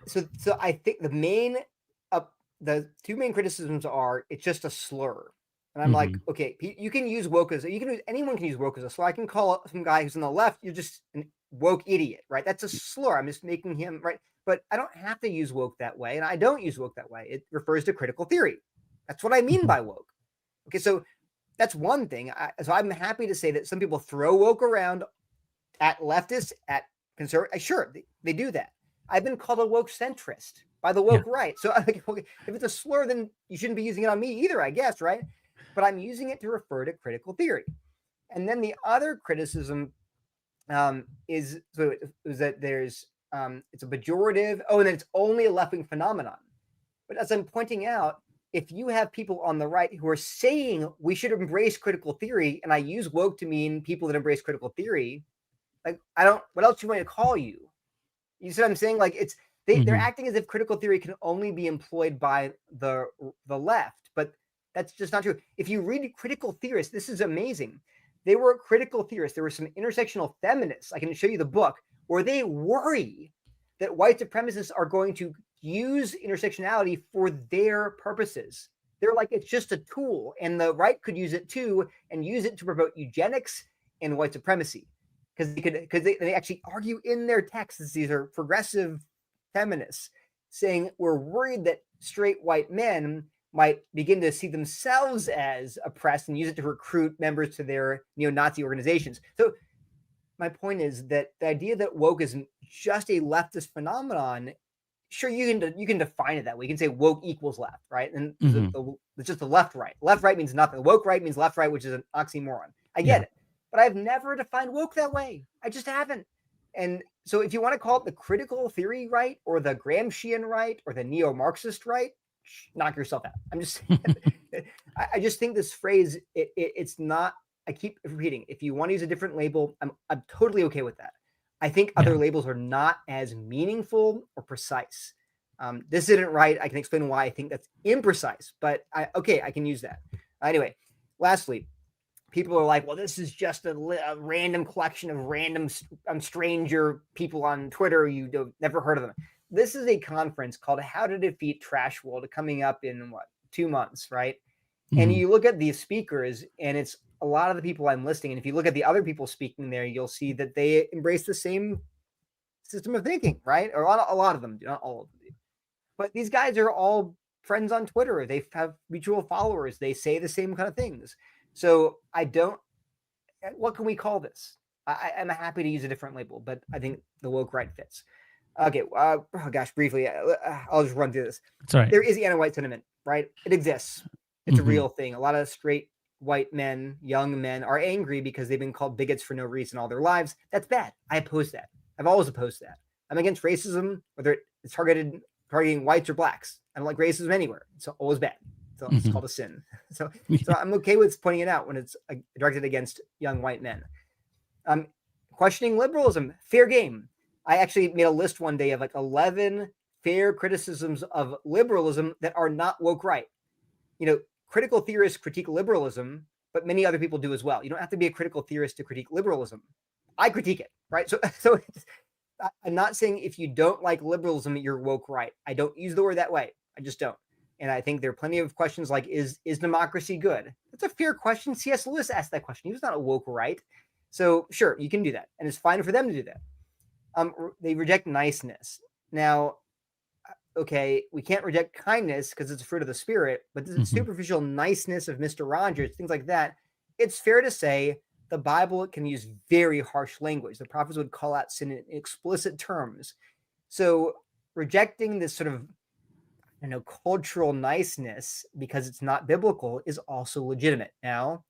So I think the two main criticisms are it's just a slur. And I'm like, okay, you can use woke anyone can use woke as a slur. I can call some guy who's on the left, you're just a woke idiot, right? That's a slur. I'm just making him, right? But I don't have to use woke that way. And I don't use woke that way. It refers to critical theory. That's what I mean by woke. Okay, so that's one thing. So I'm happy to say that some people throw woke around at leftists, at conservative. Sure, they do that. I've been called a woke centrist by the woke right. So if it's a slur, then you shouldn't be using it on me either, I guess, right? But I'm using it to refer to critical theory. And then the other criticism is that there's it's a pejorative. Oh, and then it's only a left-wing phenomenon. But as I'm pointing out, if you have people on the right who are saying we should embrace critical theory, and I use woke to mean people that embrace critical theory, like what else do you want me to call you? You see what I'm saying? Like they're acting as if critical theory can only be employed by the left, but that's just not true. If you read critical theorists, this is amazing. They were critical theorists. There were some intersectional feminists. I can show you the book where they worry that white supremacists are going to use intersectionality for their purposes. They're like, it's just a tool, and the right could use it too, and use it to promote eugenics and white supremacy. Because they actually argue in their texts, these are progressive feminists saying we're worried that straight white men might begin to see themselves as oppressed and use it to recruit members to their neo-Nazi organizations. So my point is that the idea that woke is just a leftist phenomenon sure, you can define it that way. You can say woke equals left, right? And Mhm. it's just the left right. Left right means nothing. Woke right means left right, which is an oxymoron. I get Yeah. it, but I've never defined woke that way. I just haven't. And so, if you want to call it the critical theory right, or the Gramscian right, or the neo-Marxist right, knock yourself out. I'm just, I just think this phrase, it's not. I keep repeating. If you want to use a different label, I'm totally okay with that. I think other Yeah. labels are not as meaningful or precise. Dissident right, I can explain why I think that's imprecise, but I can use that. Anyway, lastly, people are like, well, this is just a random collection of random stranger people on Twitter. You've never heard of them. This is a conference called How to Defeat Trash World coming up in 2 months, right? And Mhm. you look at these speakers, and it's a lot of the people I'm listing. And if you look at the other people speaking there, you'll see that they embrace the same system of thinking, right? Or a lot of them do, not all of them do. But these guys are all friends on Twitter. They have mutual followers. They say the same kind of things. So I don't, what can we call this? I'm happy to use a different label, but I think the woke right fits. Okay. Oh gosh, briefly, I'll just run through this. That's right. There is the anti-white sentiment, right? It exists. It's a Mhm. real thing. A lot of straight white men, young men, are angry because they've been called bigots for no reason all their lives. That's bad. I oppose that. I've always opposed that. I'm against racism, whether it's targeting whites or blacks. I don't like racism anywhere. It's always bad. So it's Mhm. called a sin. So Yeah. I'm okay with pointing it out when it's directed against young white men. Questioning liberalism, fair game. I actually made a list one day of like 11 fair criticisms of liberalism that are not woke right. Critical theorists critique liberalism, but many other people do as well. You don't have to be a critical theorist to critique liberalism. I critique it, right? So I'm not saying if you don't like liberalism, you're woke right. I don't use the word that way. I just don't. And I think there are plenty of questions like, is democracy good? That's a fair question. C.S. Lewis asked that question. He was not a woke right. So sure, you can do that. And it's fine for them to do that. They reject niceness. Now, okay, we can't reject kindness because it's a fruit of the spirit, but the Mhm. superficial niceness of Mr. Rogers, things like that, it's fair to say the Bible can use very harsh language. The prophets would call out sin in explicit terms. So rejecting this sort of cultural niceness because it's not biblical is also legitimate. Now,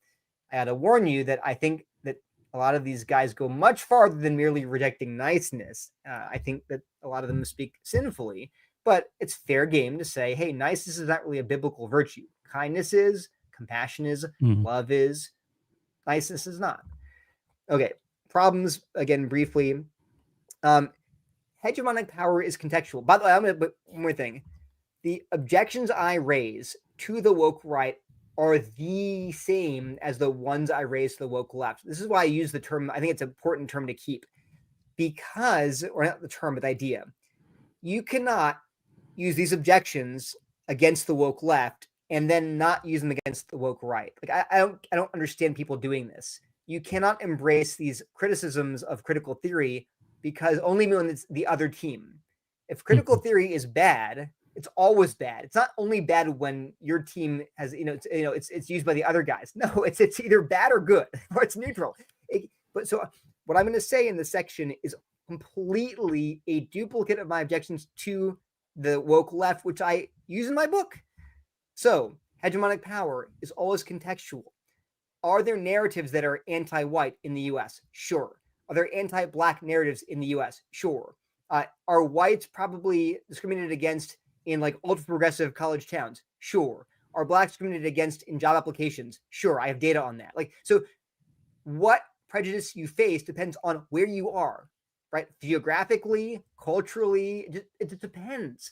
I got to warn you that I think that a lot of these guys go much farther than merely rejecting niceness. I think that a lot of them speak sinfully, but it's fair game to say, hey, niceness is not really a biblical virtue. Kindness is, compassion is, Mhm. love is, niceness is not. Okay, problems, again, briefly. Um, Hegemonic power is contextual. By the way, I'm going to put one more thing. The objections I raise to the woke right are the same as the ones I raise to the woke left. This is why I use the term, I think it's an important term to keep because, or not the term, but the idea. You cannot use these objections against the woke left and then not use them against the woke right. Like I don't understand people doing this. You cannot embrace these criticisms of critical theory because only when it's the other team. If critical Mhm. theory is bad, it's always bad. It's not only bad when your team has, it's used by the other guys. No, it's either bad or good, or it's neutral. But so what I'm going to say in this section is completely a duplicate of my objections to the woke left, which I use in my book. So, hegemonic power is always contextual. Are there narratives that are anti-white in the US? Sure. Are there anti-black narratives in the US? Sure. Are whites probably discriminated against in like ultra progressive college towns? Sure. Are blacks discriminated against in job applications? Sure. I have data on that. So what prejudice you face depends on where you are, right? Geographically, culturally, it just depends.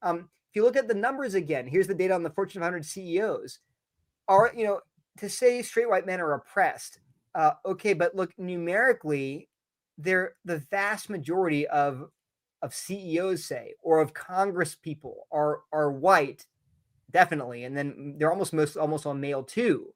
If you look at the numbers again, here's the data on the Fortune 500 CEOs. Are to say straight white men are oppressed? Okay, but look numerically, they're the vast majority of CEOs, say, or of Congress people are white, definitely, and then they're almost all male too.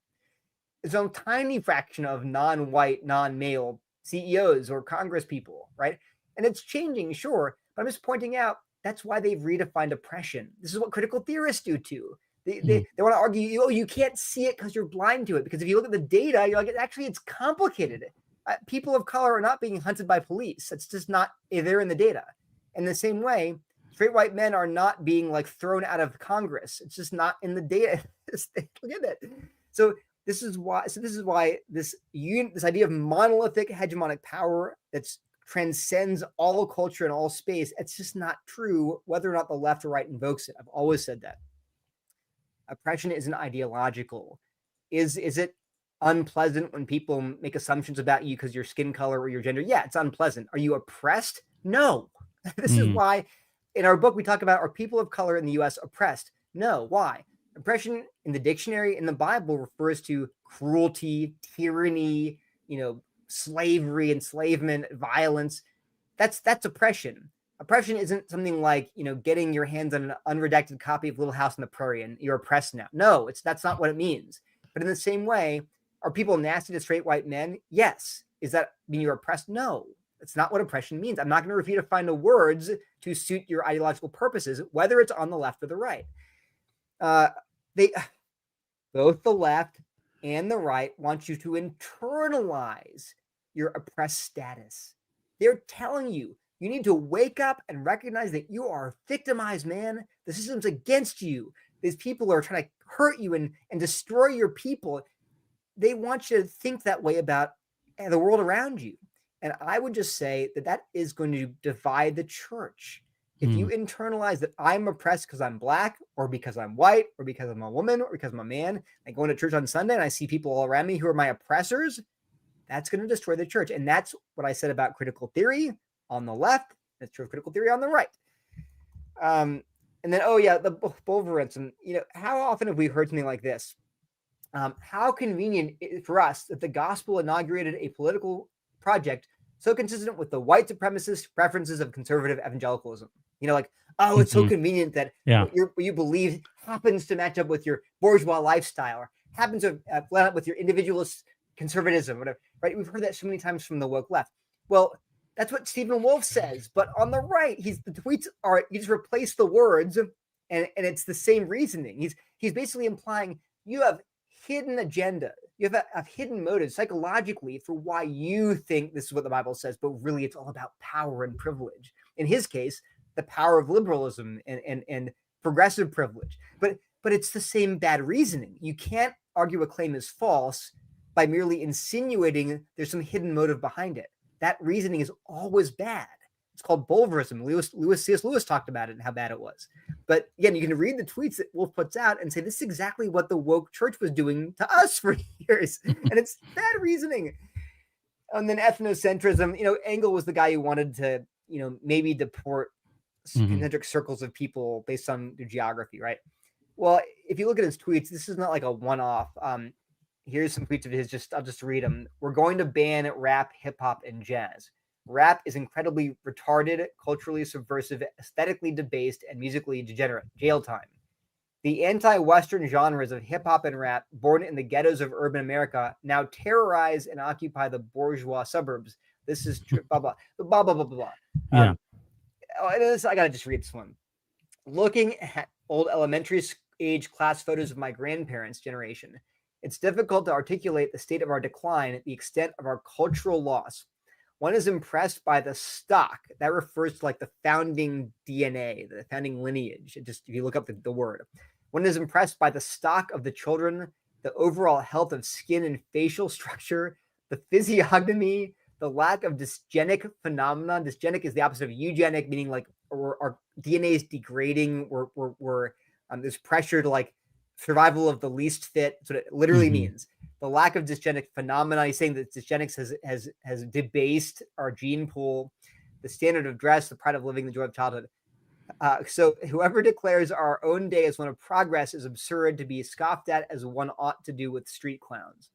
It's a tiny fraction of non-white, non-male CEOs or Congress people, right? And it's changing, sure, but I'm just pointing out that's why they've redefined oppression. This is what critical theorists do too. They want to argue, you can't see it because you're blind to it. Because if you look at the data, you're like, actually, it's complicated. People of color are not being hunted by police. It's just not, they're in the data. In the same way, straight white men are not being like thrown out of Congress. It's just not in the data. Look at it. So this is why this idea of monolithic hegemonic power that transcends all culture and all space, it's just not true, whether or not the left or right invokes it. I've always said that. Oppression isn't ideological. Is it unpleasant when people make assumptions about you because your skin color or your gender? Yeah, it's unpleasant. Are you oppressed? No. This is why in our book we talk about, are people of color in the US oppressed? No. Why? Oppression in the dictionary in the Bible refers to cruelty, tyranny, slavery, enslavement, violence. That's oppression. Oppression isn't something like, getting your hands on an unredacted copy of Little House on the Prairie and you're oppressed now. No, that's not what it means. But in the same way, are people nasty to straight white men? Yes. Is that mean you're oppressed? No. That's not what oppression means. I'm not going to refuse to find the words to suit your ideological purposes, whether it's on the left or the right. Both the left and the right want you to internalize your oppressed status. They're telling you need to wake up and recognize that you are a victimized man. The system's against you. These people are trying to hurt you and destroy your people. They want you to think that way about the world around you. And I would just say that is going to divide the church. If you internalize that I'm oppressed because I'm black or because I'm white or because I'm a woman or because I'm a man, I go into church on Sunday and I see people all around me who are my oppressors, that's going to destroy the church. And that's what I said about critical theory on the left. That's true of critical theory on the right. And then, the Wolverism. How often have we heard something like this? How convenient for us that the gospel inaugurated a political project so consistent with the white supremacist preferences of conservative evangelicalism. It's so convenient that what you believe happens to match up with your bourgeois lifestyle or happens to line up with your individualist conservatism, whatever, right? We've heard that so many times from the woke left. Well, that's what Stephen Wolfe says, but on the right, the tweets are, you just replace the words and it's the same reasoning. He's basically implying you have hidden agenda. You have a hidden motive psychologically for why you think this is what the Bible says, but really it's all about power and privilege. In his case, the power of liberalism and progressive privilege. But it's the same bad reasoning. You can't argue a claim is false by merely insinuating there's some hidden motive behind it. That reasoning is always bad. It's called Bulverism. C.S. Lewis talked about it and how bad it was. But again, you can read the tweets that Wolfe puts out and say, this is exactly what the woke church was doing to us for years. And it's bad reasoning. And then ethnocentrism, Engel was the guy who wanted to, maybe deport concentric circles of people based on their geography, right? Well, if you look at his tweets, this is not like a one-off. Here's some tweets of his, I'll just read them. We're going to ban rap, hip hop, and jazz. Rap is incredibly retarded, culturally subversive, aesthetically debased, and musically degenerate. Jail time. The anti-Western genres of hip-hop and rap, born in the ghettos of urban America, now terrorize and occupy the bourgeois suburbs. This is true, blah, blah, blah, blah, blah, blah. Yeah. I got to just read this one. Looking at old elementary age class photos of my grandparents' generation, it's difficult to articulate the state of our decline, the extent of our cultural loss. One is impressed by the stock. That refers to like the founding DNA, the founding lineage. If you look up the word. One is impressed by the stock of the children, the overall health of skin and facial structure, the physiognomy, the lack of dysgenic phenomena. Dysgenic is the opposite of eugenic, meaning like our DNA is degrading. We're there's pressure to like survival of the least fit. That's what it literally means. The lack of dysgenic phenomena. He's saying that dysgenics has debased our gene pool, the standard of dress, the pride of living, the joy of childhood. So whoever declares our own day as one of progress is absurd, to be scoffed at as one ought to do with street clowns.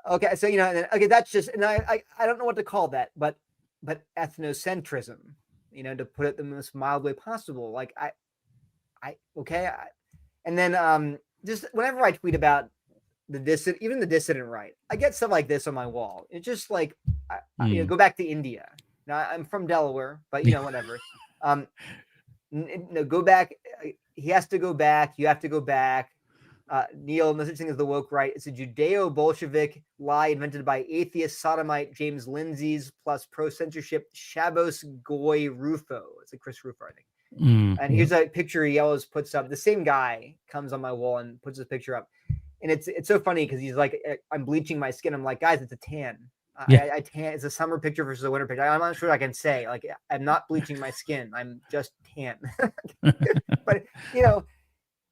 Okay, so that's just, and I don't know what to call that, but ethnocentrism, to put it the most mild way possible. And then just whenever I tweet about the dissident right, I get stuff like this on my wall. It's just like, go back to India. Now I'm from Delaware, but whatever. Go back. He has to go back. You have to go back. Neil, no such thing as the woke right. It's a Judeo-Bolshevik lie invented by atheist sodomite James Lindsay's plus pro-censorship Shabos Goy Rufo. It's like Chris Rufo, I think. And here's a picture he always puts up. The same guy comes on my wall and puts his picture up. And it's so funny because he's like, I'm bleaching my skin. I'm like, guys, it's a tan. I tan. It's a summer picture versus a winter picture. I'm not sure I can say, like, I'm not bleaching my skin. I'm just tan. But,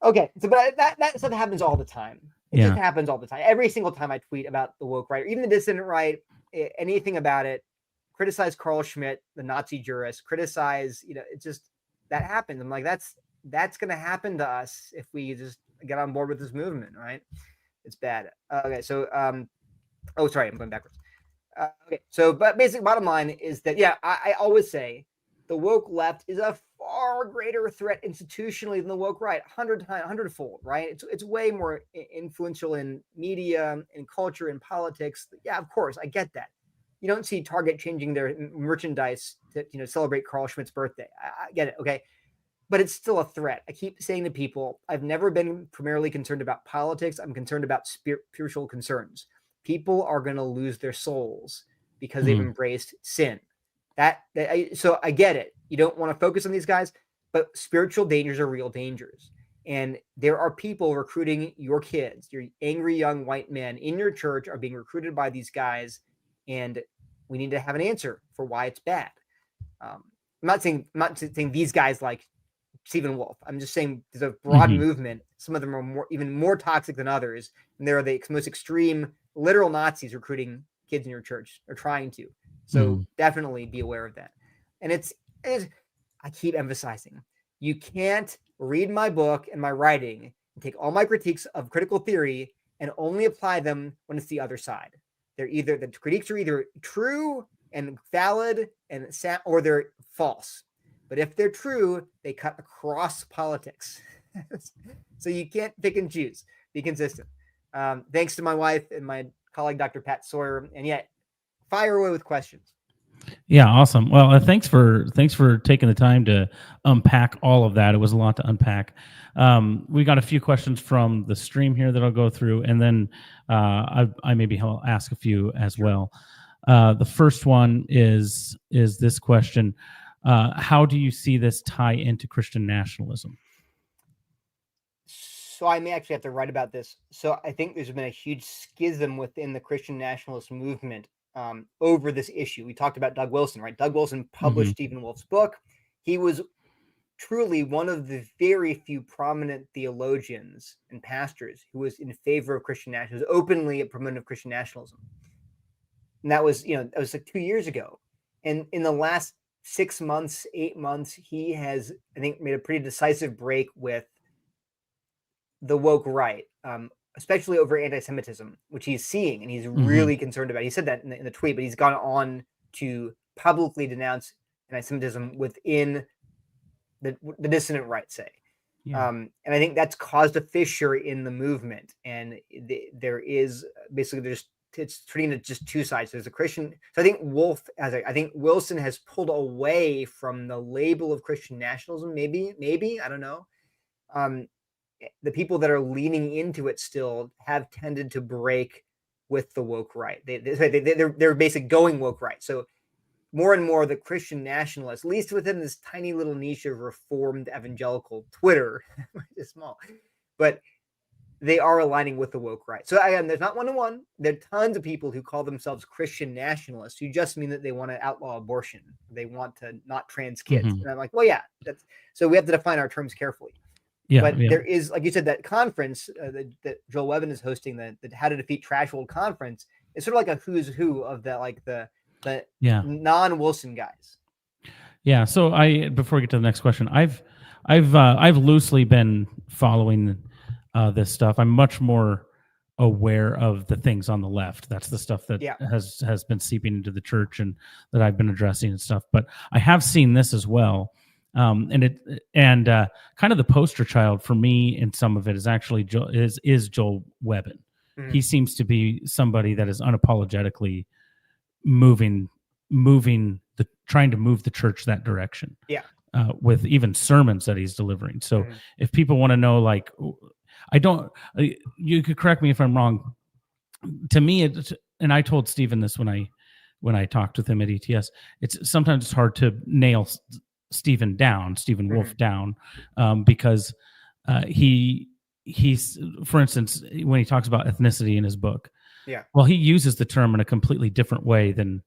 okay. So, but that stuff happens all the time. It just happens all the time. Every single time I tweet about the woke right, or even the dissident right, anything about it, criticize Carl Schmitt, the Nazi jurist, criticize, it's just, that happens. I'm like, that's going to happen to us if we just get on board with this movement, right? It's bad. Okay, so, sorry, I'm going backwards. Okay, so, but basically, bottom line is that, I always say the woke left is a far greater threat institutionally than the woke right, 100-fold, right? It's way more influential in media, in culture, in politics. Yeah, of course, I get that. You don't see Target changing their merchandise to celebrate Carl Schmitt's birthday. I get it, okay? But it's still a threat. I keep saying to people, I've never been primarily concerned about politics. I'm concerned about spiritual concerns. People are going to lose their souls because they've embraced sin. So I get it. You don't want to focus on these guys, but spiritual dangers are real dangers. And there are people recruiting your kids. Your angry young white men in your church are being recruited by these guys, and we need to have an answer for why it's bad. I'm not saying these guys like Stephen Wolfe. I'm just saying there's a broad movement. Some of them are even more toxic than others, and there are the most extreme literal Nazis recruiting kids in your church, or trying to. So definitely be aware of that. And it's I keep emphasizing, you can't read my book and my writing and take all my critiques of critical theory and only apply them when it's the other side. The critiques are either true and valid and or they're false. But if they're true, they cut across politics. So you can't pick and choose. Be consistent. Thanks to my wife and my colleague, Dr. Pat Sawyer. And yet, fire away with questions. Yeah, awesome. Well, thanks for taking the time to unpack all of that. It was a lot to unpack. We got a few questions from the stream here that I'll go through, and then I maybe will ask a few as well. The first one is this question: how do you see this tie into Christian nationalism? So I may actually have to write about this. So I think there's been a huge schism within the Christian nationalist movement over this issue. We talked about Doug Wilson, right? Doug Wilson published Stephen Wolfe's book. He was truly one of the very few prominent theologians and pastors who was in favor of Christian nationalism, openly a proponent of Christian nationalism. And that was like 2 years ago. And in the last 6 months, 8 months, he has, I think, made a pretty decisive break with the woke right, especially over anti-Semitism, which he's seeing and he's really concerned about. He said that in the tweet, but he's gone on to publicly denounce anti-Semitism within the dissident right, say. Yeah. And I think that's caused a fissure in the movement. And there is basically it's treating it just two sides. There's a Christian. So I think I think Wilson has pulled away from the label of Christian nationalism. Maybe I don't know. The people that are leaning into it still have tended to break with the woke right. They're basically going woke right. So more and more the Christian nationalists, at least within this tiny little niche of reformed evangelical Twitter, which is small, but they are aligning with the woke right. So again, there's not one-to-one. There are tons of people who call themselves Christian nationalists who just mean that they want to outlaw abortion. They want to not trans kids. And I'm like, well, yeah, so we have to define our terms carefully. Yeah, but there is, like you said, that conference that Joel Webben is hosting, the How to Defeat Trash World conference. It's sort of like a who's who of the non-Wilson guys. Yeah. So before we get to the next question, I've loosely been following this stuff. I'm much more aware of the things on the left. That's the stuff that has been seeping into the church and that I've been addressing and stuff. But I have seen this as well. And kind of the poster child for me in some of it is actually Joel Webben. He seems to be somebody that is unapologetically trying to move the church that direction. Yeah. With even sermons that he's delivering. So if people want to know, like, I don't. You could correct me if I'm wrong. To me, and I told Stephen this when I talked with him at ETS. It's sometimes hard to nail Stephen Wolfe down, because he's, for instance, when he talks about ethnicity in his book, well, he uses the term in a completely different way than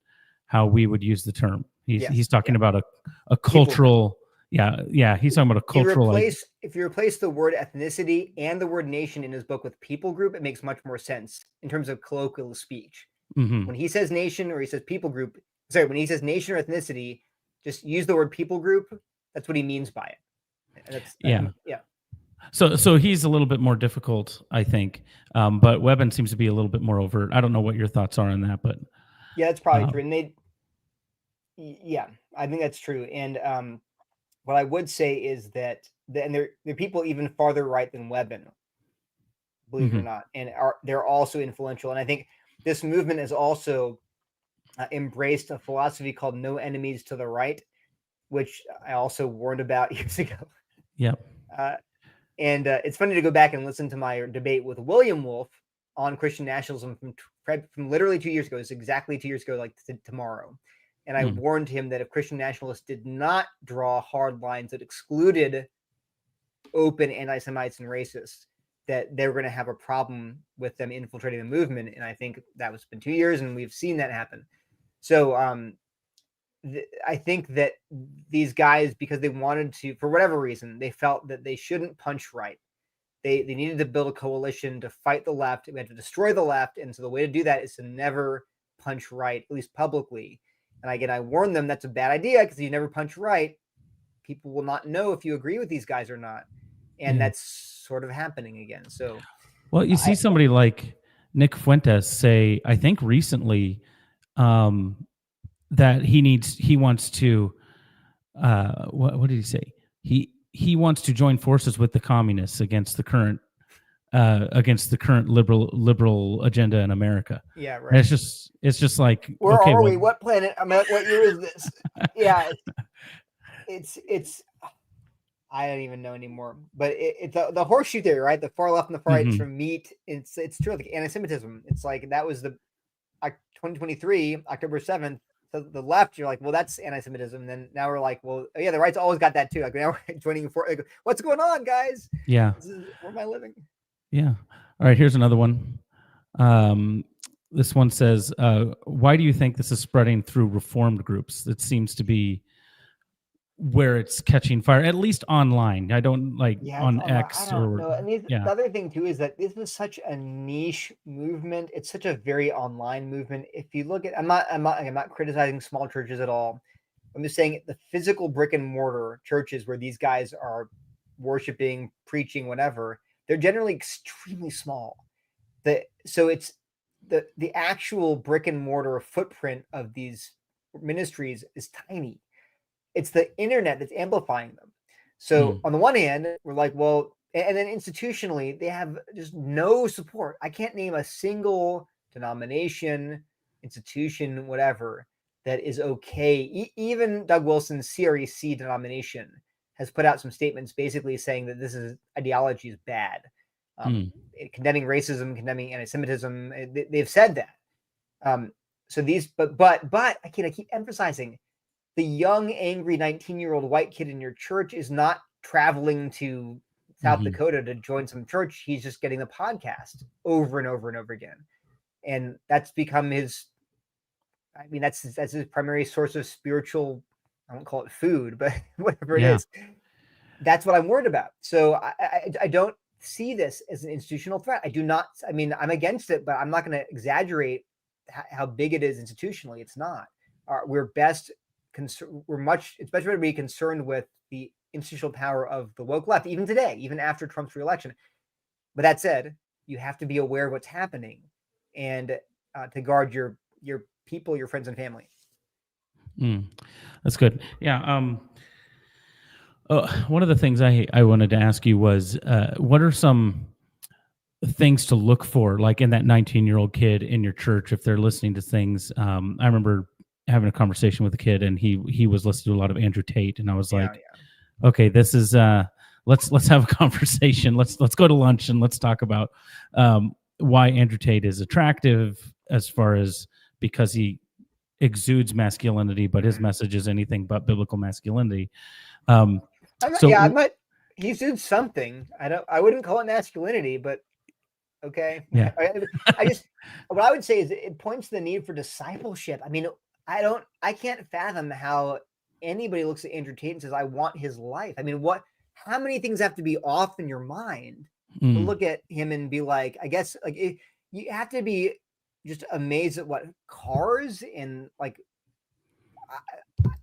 how we would use the term. He's talking about a cultural. He's talking about a cultural. If you replace the word ethnicity and the word nation in his book with people group, it makes much more sense in terms of colloquial speech. When he says nation or he says people group, when he says nation or ethnicity, just use the word people group. That's what he means by it. So he's a little bit more difficult, I think. But Webben seems to be a little bit more overt. I don't know what your thoughts are on that, but yeah, that's probably true. And I think that's true. And what I would say is that, and there are people even farther right than Webben, believe it or not, and they're also influential. And I think this movement has also embraced a philosophy called "no enemies to the right," which I also warned about years ago. Yep. And it's funny to go back and listen to my debate with William Wolfe on Christian nationalism from literally 2 years ago. It's exactly 2 years ago, like tomorrow. And I warned him that if Christian nationalists did not draw hard lines that excluded open anti-Semites and racists, that they were going to have a problem with them infiltrating the movement. And I think that was been 2 years, and we've seen that happen. So I think that these guys, because they wanted to, for whatever reason, they felt that they shouldn't punch right. They needed to build a coalition to fight the left. We had to destroy the left. And so the way to do that is to never punch right, at least publicly. And again, I warned them that's a bad idea, because you never punch right, people will not know if you agree with these guys or not. And that's sort of happening again. So, well, you see somebody like Nick Fuentes say, I think recently, that he wants to, what did he say? He wants to join forces with the communists against the current liberal agenda in America. Yeah, right. And it's just like, where are we? What planet? What year is this? Yeah, it's. I don't even know anymore. But it's the horseshoe theory, right? The far left and the far right from meat. It's true. Like anti-Semitism. It's like that was the 2023 October 7th. So the left, you're like, well, that's anti-Semitism. And then now we're like, well, yeah, the right's always got that too. Like now we're joining for, like, what's going on, guys? Yeah. Where am I living? Yeah. All right. Here's another one. This one says, why do you think this is spreading through reformed groups? It seems to be where it's catching fire, at least online. I don't on X or. Know. And the other thing too is that this is such a niche movement. It's such a very online movement. If you look at, I'm not criticizing small churches at all. I'm just saying the physical brick and mortar churches where these guys are worshiping, preaching, whatever, they're generally extremely small. So it's the actual brick and mortar footprint of these ministries is tiny. It's the internet that's amplifying them. So on the one hand, we're like, well, and then institutionally, they have just no support. I can't name a single denomination, institution, whatever, that is okay. Even Doug Wilson's CREC denomination has put out some statements basically saying that this ideology is bad. Condemning racism, condemning anti-Semitism. They've said that. So these, but I keep emphasizing, the young, angry 19-year-old white kid in your church is not traveling to South Dakota to join some church. He's just getting the podcast over and over and over again. And that's become that's his primary source of spiritual, I won't call it food, but whatever it is. That's what I'm worried about. So I don't see this as an institutional threat. I'm against it, but I'm not going to exaggerate how big it is institutionally. It's not. It's better to be concerned with the institutional power of the woke left, even today, even after Trump's reelection. But that said, you have to be aware of what's happening and to guard your people, your friends and family. That's good. Yeah. One of the things I wanted to ask you was, what are some things to look for, like in that 19-year-old kid in your church, if they're listening to things? I remember having a conversation with a kid, and he was listening to a lot of Andrew Tate, and I was okay, this is let's have a conversation. Let's go to lunch and let's talk about why Andrew Tate is attractive, as far as because he exudes masculinity, but his message is anything but biblical masculinity. I'm not. He exudes something. I wouldn't call it masculinity, but okay. Yeah. What I would say is it points to the need for discipleship. I mean, I can't fathom how anybody looks at Andrew Tate and says, I want his life. I mean, how many things have to be off in your mind to look at him and be like, I guess, like, you have to be just amazed at what cars and like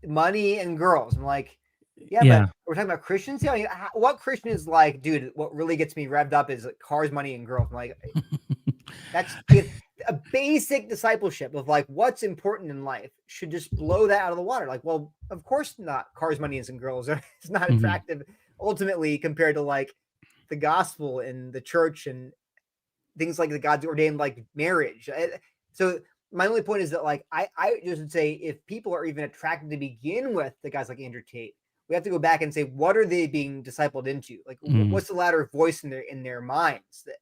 money and girls. I'm like, but we're talking about Christians. Yeah, what Christian is like, dude, what really gets me revved up is like cars, money, and girls. I'm like, that's a basic discipleship of like what's important in life should just blow that out of the water. Like, well, of course not. Cars, money, and girls it's not attractive ultimately compared to like the gospel and the church and things like the God's ordained like marriage. So my only point is that like I just would say if people are even attracted to begin with the guys like Andrew Tate, we have to go back and say, what are they being discipled into? Like, what's the louder voice in their minds? That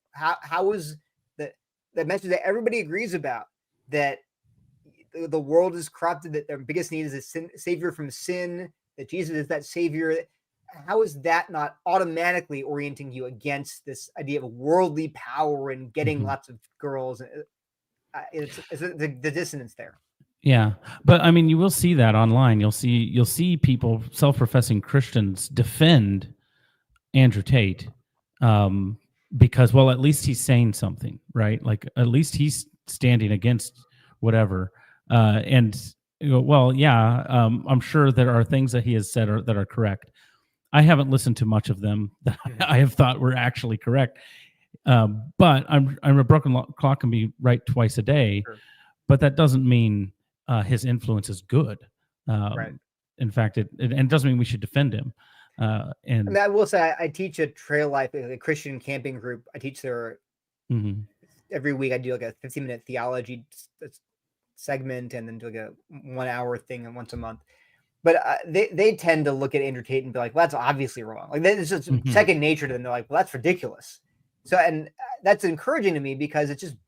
how is that message that everybody agrees about, that the world is corrupted, that their biggest need is a savior from sin, that Jesus is that savior. How is that not automatically orienting you against this idea of worldly power and getting lots of girls? It's the dissonance there. Yeah, but I mean, you will see that online. You'll see people, self-professing Christians, defend Andrew Tate because, well, at least he's saying something, right? Like, at least he's standing against whatever. And you go, well, yeah, I'm sure there are things that he has said that are correct. I haven't listened to much of them that I have thought were actually correct. But I'm a broken clock can be right twice a day, but that doesn't mean his influence is good. Right. In fact, it doesn't mean we should defend him. And I mean, I will say I teach a trail life, a Christian camping group. I teach there every week. I do like a 15-minute theology segment and then do like a 1 hour thing once a month. But they tend to look at Andrew Tate and be like, well, that's obviously wrong. Like, it's just second nature to them. They're like, well, that's ridiculous. So, and that's encouraging to me because I feel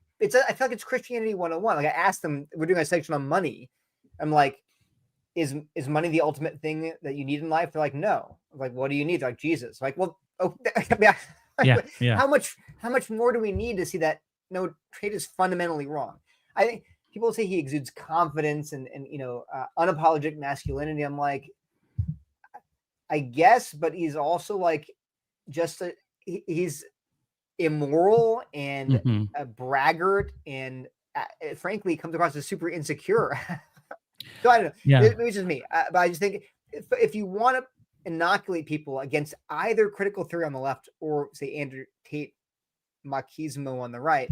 like it's Christianity 101. Like, I asked them, we're doing a section on money. I'm like, is money the ultimate thing that you need in life? They're like, no. I'm like, what do you need? They're like, Jesus. I'm like, well, how much more do we need to see that no, Tate is fundamentally wrong? I think people say he exudes confidence and unapologetic masculinity. I'm like, I guess, but he's also like he's immoral and a braggart, and frankly comes across as super insecure. So I don't know. Yeah. It's just me, but I just think if you want to inoculate people against either critical theory on the left or say Andrew Tate machismo on the right,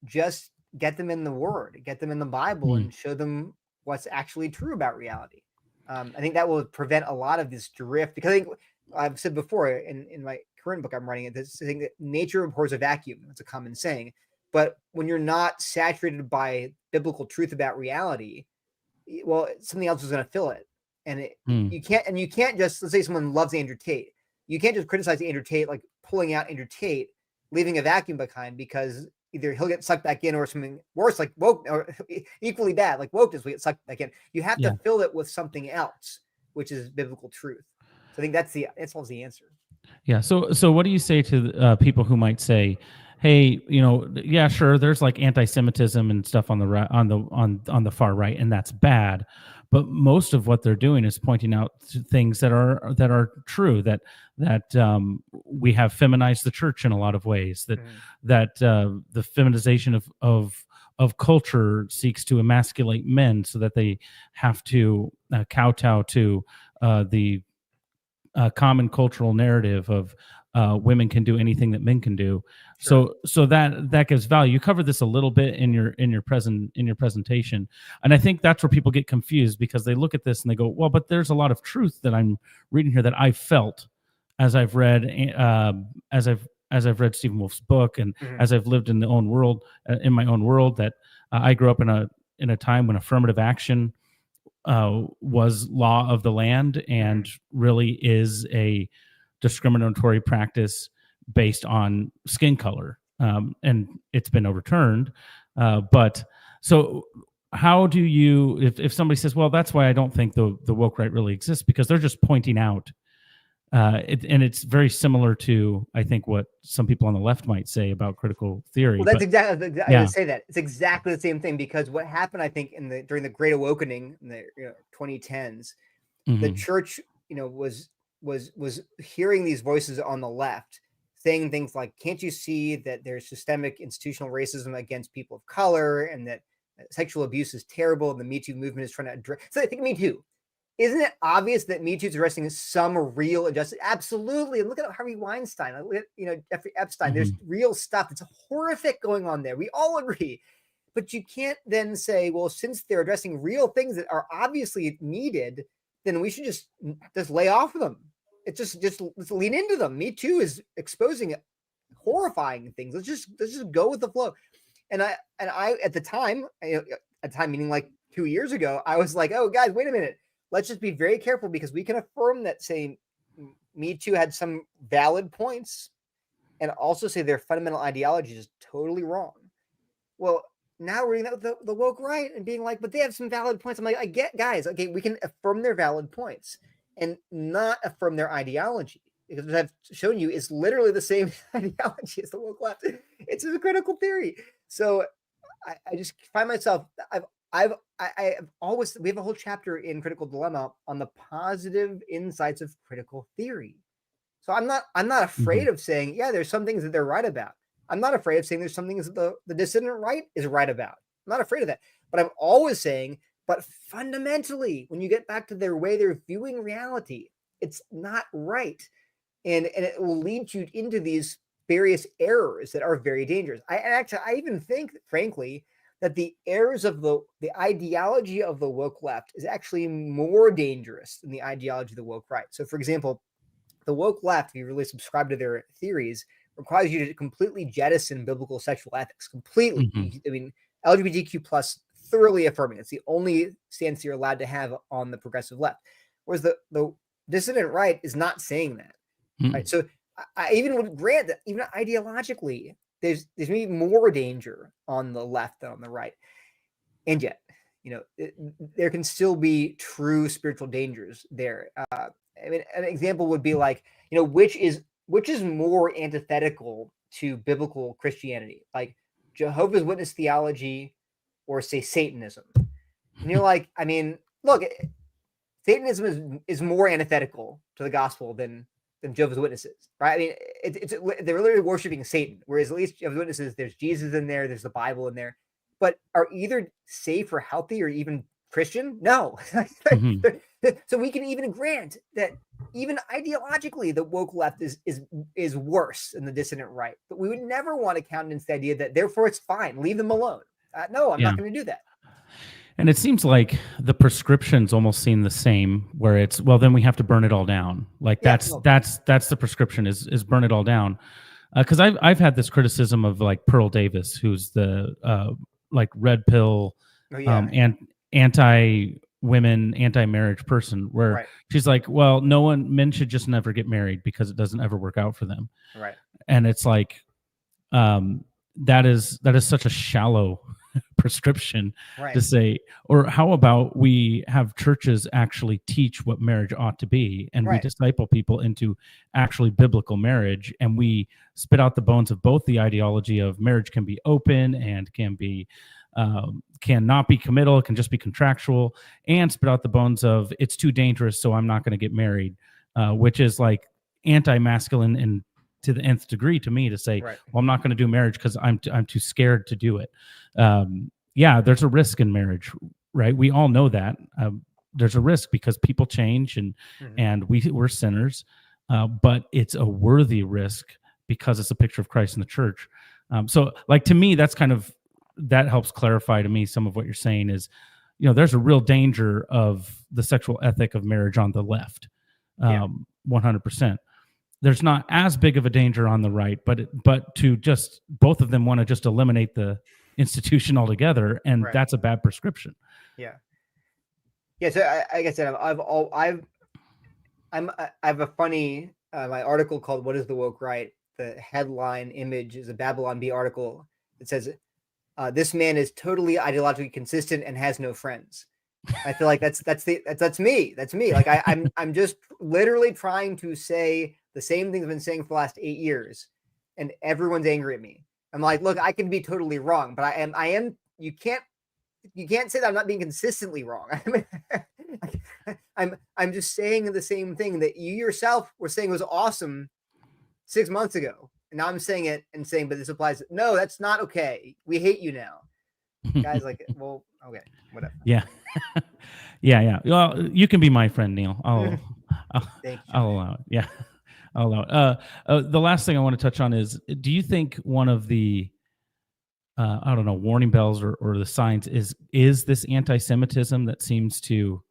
just get them in the Word, get them in the Bible, and show them what's actually true about reality. I think that will prevent a lot of this drift, because I think I've said before in my current book I'm writing, this thing that nature abhors a vacuum. That's a common saying. But when you're not saturated by biblical truth about reality, well, something else is going to fill it. And you can't just, let's say someone loves Andrew Tate. You can't just criticize Andrew Tate, like pulling out Andrew Tate, leaving a vacuum behind, because either he'll get sucked back in or something worse, like woke, or equally bad, like wokeness will get sucked back in. You have to fill it with something else, which is biblical truth. So I think that's the answer. Yeah. So what do you say to people who might say, hey, yeah, sure, there's like anti-Semitism and stuff on the far right, and that's bad, but most of what they're doing is pointing out things that are true, that we have feminized the church in a lot of ways, that the feminization of culture seeks to emasculate men so that they have to kowtow to the common cultural narrative of women can do anything that men can do. Sure. So that gives value. You covered this a little bit in your presentation, and I think that's where people get confused, because they look at this and they go, well, but there's a lot of truth that I'm reading here that I felt as I've read Stephen Wolfe's book, and as I've lived in my own world, that I grew up in a time when affirmative action was law of the land, and really is a discriminatory practice based on skin color, and it's been overturned. But so how do you, if somebody says, well, that's why I don't think the woke right really exists, because they're just pointing out, and it's very similar to, I think, what some people on the left might say about critical theory. Well, that's exactly. I was going to say that it's exactly the same thing, because what happened, I think, during the Great Awakening in the 2010s, the church, was hearing these voices on the left saying things like, "Can't you see that there's systemic institutional racism against people of color, and that sexual abuse is terrible, and the Me Too movement is trying to address." So I think Me Too. Isn't it obvious that Me Too is addressing some real injustice? Absolutely. And look at Harvey Weinstein, Jeffrey Epstein. There's real stuff that's horrific going on there. We all agree. But you can't then say, well, since they're addressing real things that are obviously needed, then we should just lay off of them. It's just let's lean into them. Me Too is exposing horrifying things. Let's just go with the flow. And I at the time, meaning like 2 years ago, I was like, oh guys, wait a minute. Let's just be very careful, because we can affirm that saying Me Too had some valid points and also say their fundamental ideology is totally wrong. Well, now we're reading that with the woke right and being like, but they have some valid points. I'm like, I get, guys, okay, we can affirm their valid points and not affirm their ideology, because what I've shown you is literally the same ideology as the woke left. It's a critical theory. So I just find myself, I have always, we have a whole chapter in Critical Dilemma on the positive insights of critical theory. So I'm not afraid of saying, yeah, there's some things that they're right about. I'm not afraid of saying there's some things that the dissident right is right about. I'm not afraid of that. But I'm always saying, but fundamentally, when you get back to their way they're viewing reality, it's not right. And it will lead you into these various errors that are very dangerous. I even think, frankly, that the errors of the ideology of the woke left is actually more dangerous than the ideology of the woke right. So, for example, the woke left, if you really subscribe to their theories, requires you to completely jettison biblical sexual ethics. Completely. I mean, LGBTQ plus, thoroughly affirming. It's the only stance you're allowed to have on the progressive left. Whereas the dissident right is not saying that. Right. So I even would grant that even ideologically, there's maybe more danger on the left than on the right. And yet, there can still be true spiritual dangers there. I mean, an example would be like, which is more antithetical to biblical Christianity, like Jehovah's Witness theology or, say, Satanism. And you're like, I mean, look, Satanism is more antithetical to the gospel than Jehovah's Witnesses, right? I mean, they're literally worshiping Satan, whereas at least Jehovah's Witnesses, there's Jesus in there, there's the Bible in there. But are either safe or healthy or even Christian? No. So we can even grant that even ideologically, the woke left is worse than the dissident right. But we would never want to countenance the idea that therefore it's fine, leave them alone. No, I'm not going to do that. And it seems like the prescriptions almost seem the same, where it's, well, then we have to burn it all down. Like that's the prescription is burn it all down. Because I've had this criticism of like Pearl Davis, who's the like red pill and anti-women, anti-marriage person, where she's like, well, men should just never get married because it doesn't ever work out for them. Right. And it's like, that is such a shallow prescription to say. Or how about we have churches actually teach what marriage ought to be, and we disciple people into actually biblical marriage, and we spit out the bones of both the ideology of marriage can be open and can be cannot be committal, it can just be contractual, and spit out the bones of it's too dangerous, so I'm not going to get married, which is like anti-masculine and to the nth degree to me, to say, well, I'm not going to do marriage because I'm too scared to do it. There's a risk in marriage, right? We all know that. There's a risk because people change and we're sinners, but it's a worthy risk because it's a picture of Christ in the church. So like, to me, that's that helps clarify to me some of what you're saying is, there's a real danger of the sexual ethic of marriage on the left. 100%. There's not as big of a danger on the right, but to just both of them want to just eliminate the institution altogether, and that's a bad prescription. Yeah. So like I said, I have a funny my article called "What is the Woke Right?" The headline image is a Babylon Bee article that says, "This man is totally ideologically consistent and has no friends." I feel like that's me. That's me. Like I'm just literally trying to say the same things I've been saying for the last 8 years, and everyone's angry at me. I'm like, look, I can be totally wrong, but I am. You can't say that I'm not being consistently wrong. I'm just saying the same thing that you yourself were saying was awesome 6 months ago, and now I'm saying it and saying, but this applies. No, that's not okay. We hate you now, guys. Like, well, okay, whatever. Yeah. Yeah. Well, you can be my friend, Neil. Thank you. I'll allow it. Yeah. I'll allow it. The last thing I want to touch on is, do you think one of the I don't know, warning bells or the signs is this anti-Semitism that seems to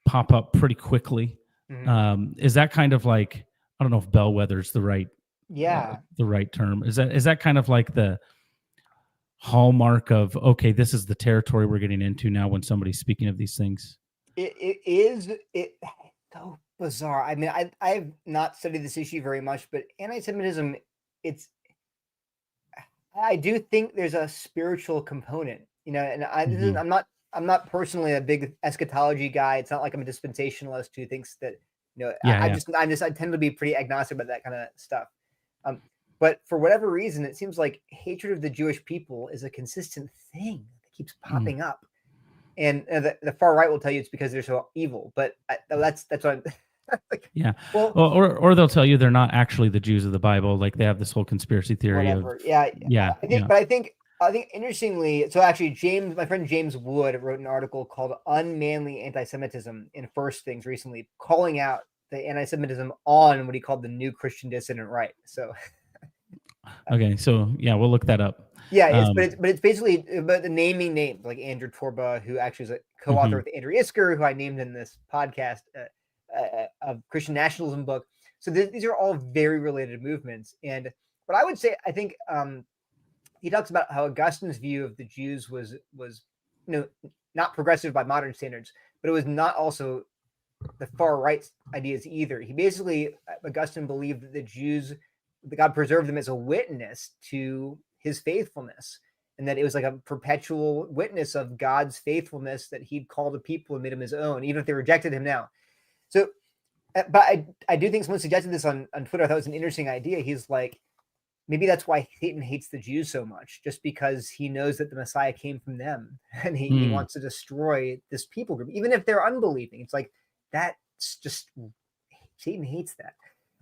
pop up pretty quickly? Is that kind of like, I don't know if bellwether's the right term. Is that kind of like the hallmark of, okay, this is the territory we're getting into now when somebody's speaking of these things? It's so bizarre. I mean, I've not studied this issue very much, but anti-Semitism, I do think there's a spiritual component, and I'm not personally a big eschatology guy. It's not like I'm a dispensationalist who thinks that, I tend to be pretty agnostic about that kind of stuff. But for whatever reason, it seems like hatred of the Jewish people is a consistent thing that keeps popping up. And the far right will tell you it's because they're so evil, but that's what I'm like. Yeah. Well, or they'll tell you they're not actually the Jews of the Bible. Like they have this whole conspiracy theory whatever. of But I think interestingly, so actually my friend James Wood wrote an article called "Unmanly Anti-Semitism" in First Things recently, calling out the anti-Semitism on what he called the new Christian dissident right. So okay, so yeah, we'll look that up. Yeah, but it's basically about the naming names, like Andrew Torba, who actually is a co-author with Andrew Isker, who I named in this podcast, of Christian Nationalism book. So these are all very related movements. And what I would say, I think he talks about how Augustine's view of the Jews was not progressive by modern standards, but it was not also the far right ideas either. He basically, Augustine believed that the Jews, that God preserved them as a witness to his faithfulness, and that it was like a perpetual witness of God's faithfulness that he'd called a people and made them his own, even if they rejected him now. So, but I do think someone suggested this on Twitter. I thought it was an interesting idea. He's like, maybe that's why Satan hates the Jews so much, just because he knows that the Messiah came from them, and he wants to destroy this people group, even if they're unbelieving. It's like, that's just, Satan hates that.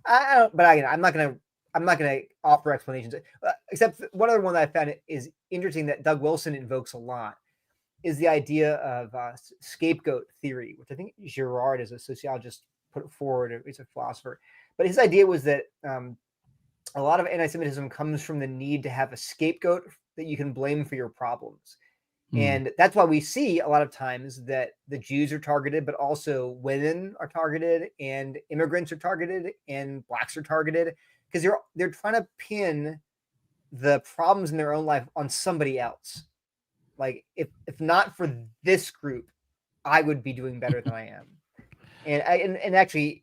I'm not gonna offer explanations, except one other one that I found is interesting that Doug Wilson invokes a lot is the idea of scapegoat theory, which I think Girard, as a sociologist, put forward. He's a philosopher, but his idea was that a lot of anti-Semitism comes from the need to have a scapegoat that you can blame for your problems. And that's why we see a lot of times that the Jews are targeted, but also women are targeted, and immigrants are targeted, and blacks are targeted, because they're trying to pin the problems in their own life on somebody else. Like, if not for this group, I would be doing better than I am. And actually,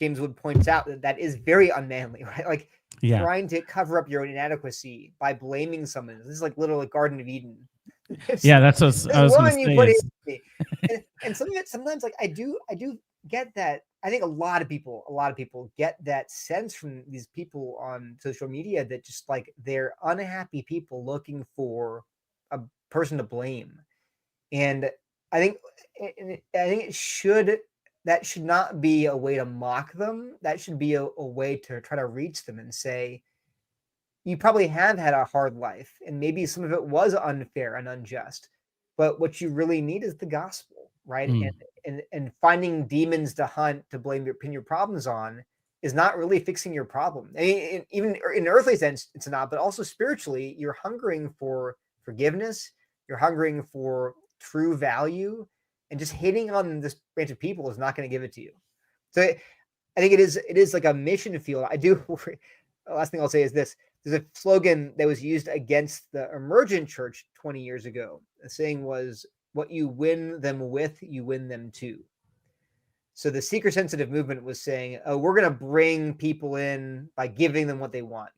James Wood points out that is very unmanly, right? Like, trying to cover up your own inadequacy by blaming someone. This is like literally Garden of Eden. Yeah, that's what I was going to say. And sometimes like I do get that. I think a lot of people get that sense from these people on social media that just like they're unhappy people looking for a person to blame. And I think that should not be a way to mock them. That should be a way to try to reach them and say, you probably have had a hard life, and maybe some of it was unfair and unjust, but what you really need is the gospel, right? And finding demons to hunt, to pin your problems on, is not really fixing your problem. I mean, even in earthly sense, it's not, but also spiritually, you're hungering for forgiveness, you're hungering for true value, and just hating on this branch of people is not going to give it to you. So I think it is like a mission field. The last thing I'll say is this. There's a slogan that was used against the emergent church 20 years ago. The saying was, what you win them with, you win them to. So the seeker-sensitive movement was saying, oh, we're going to bring people in by giving them what they want.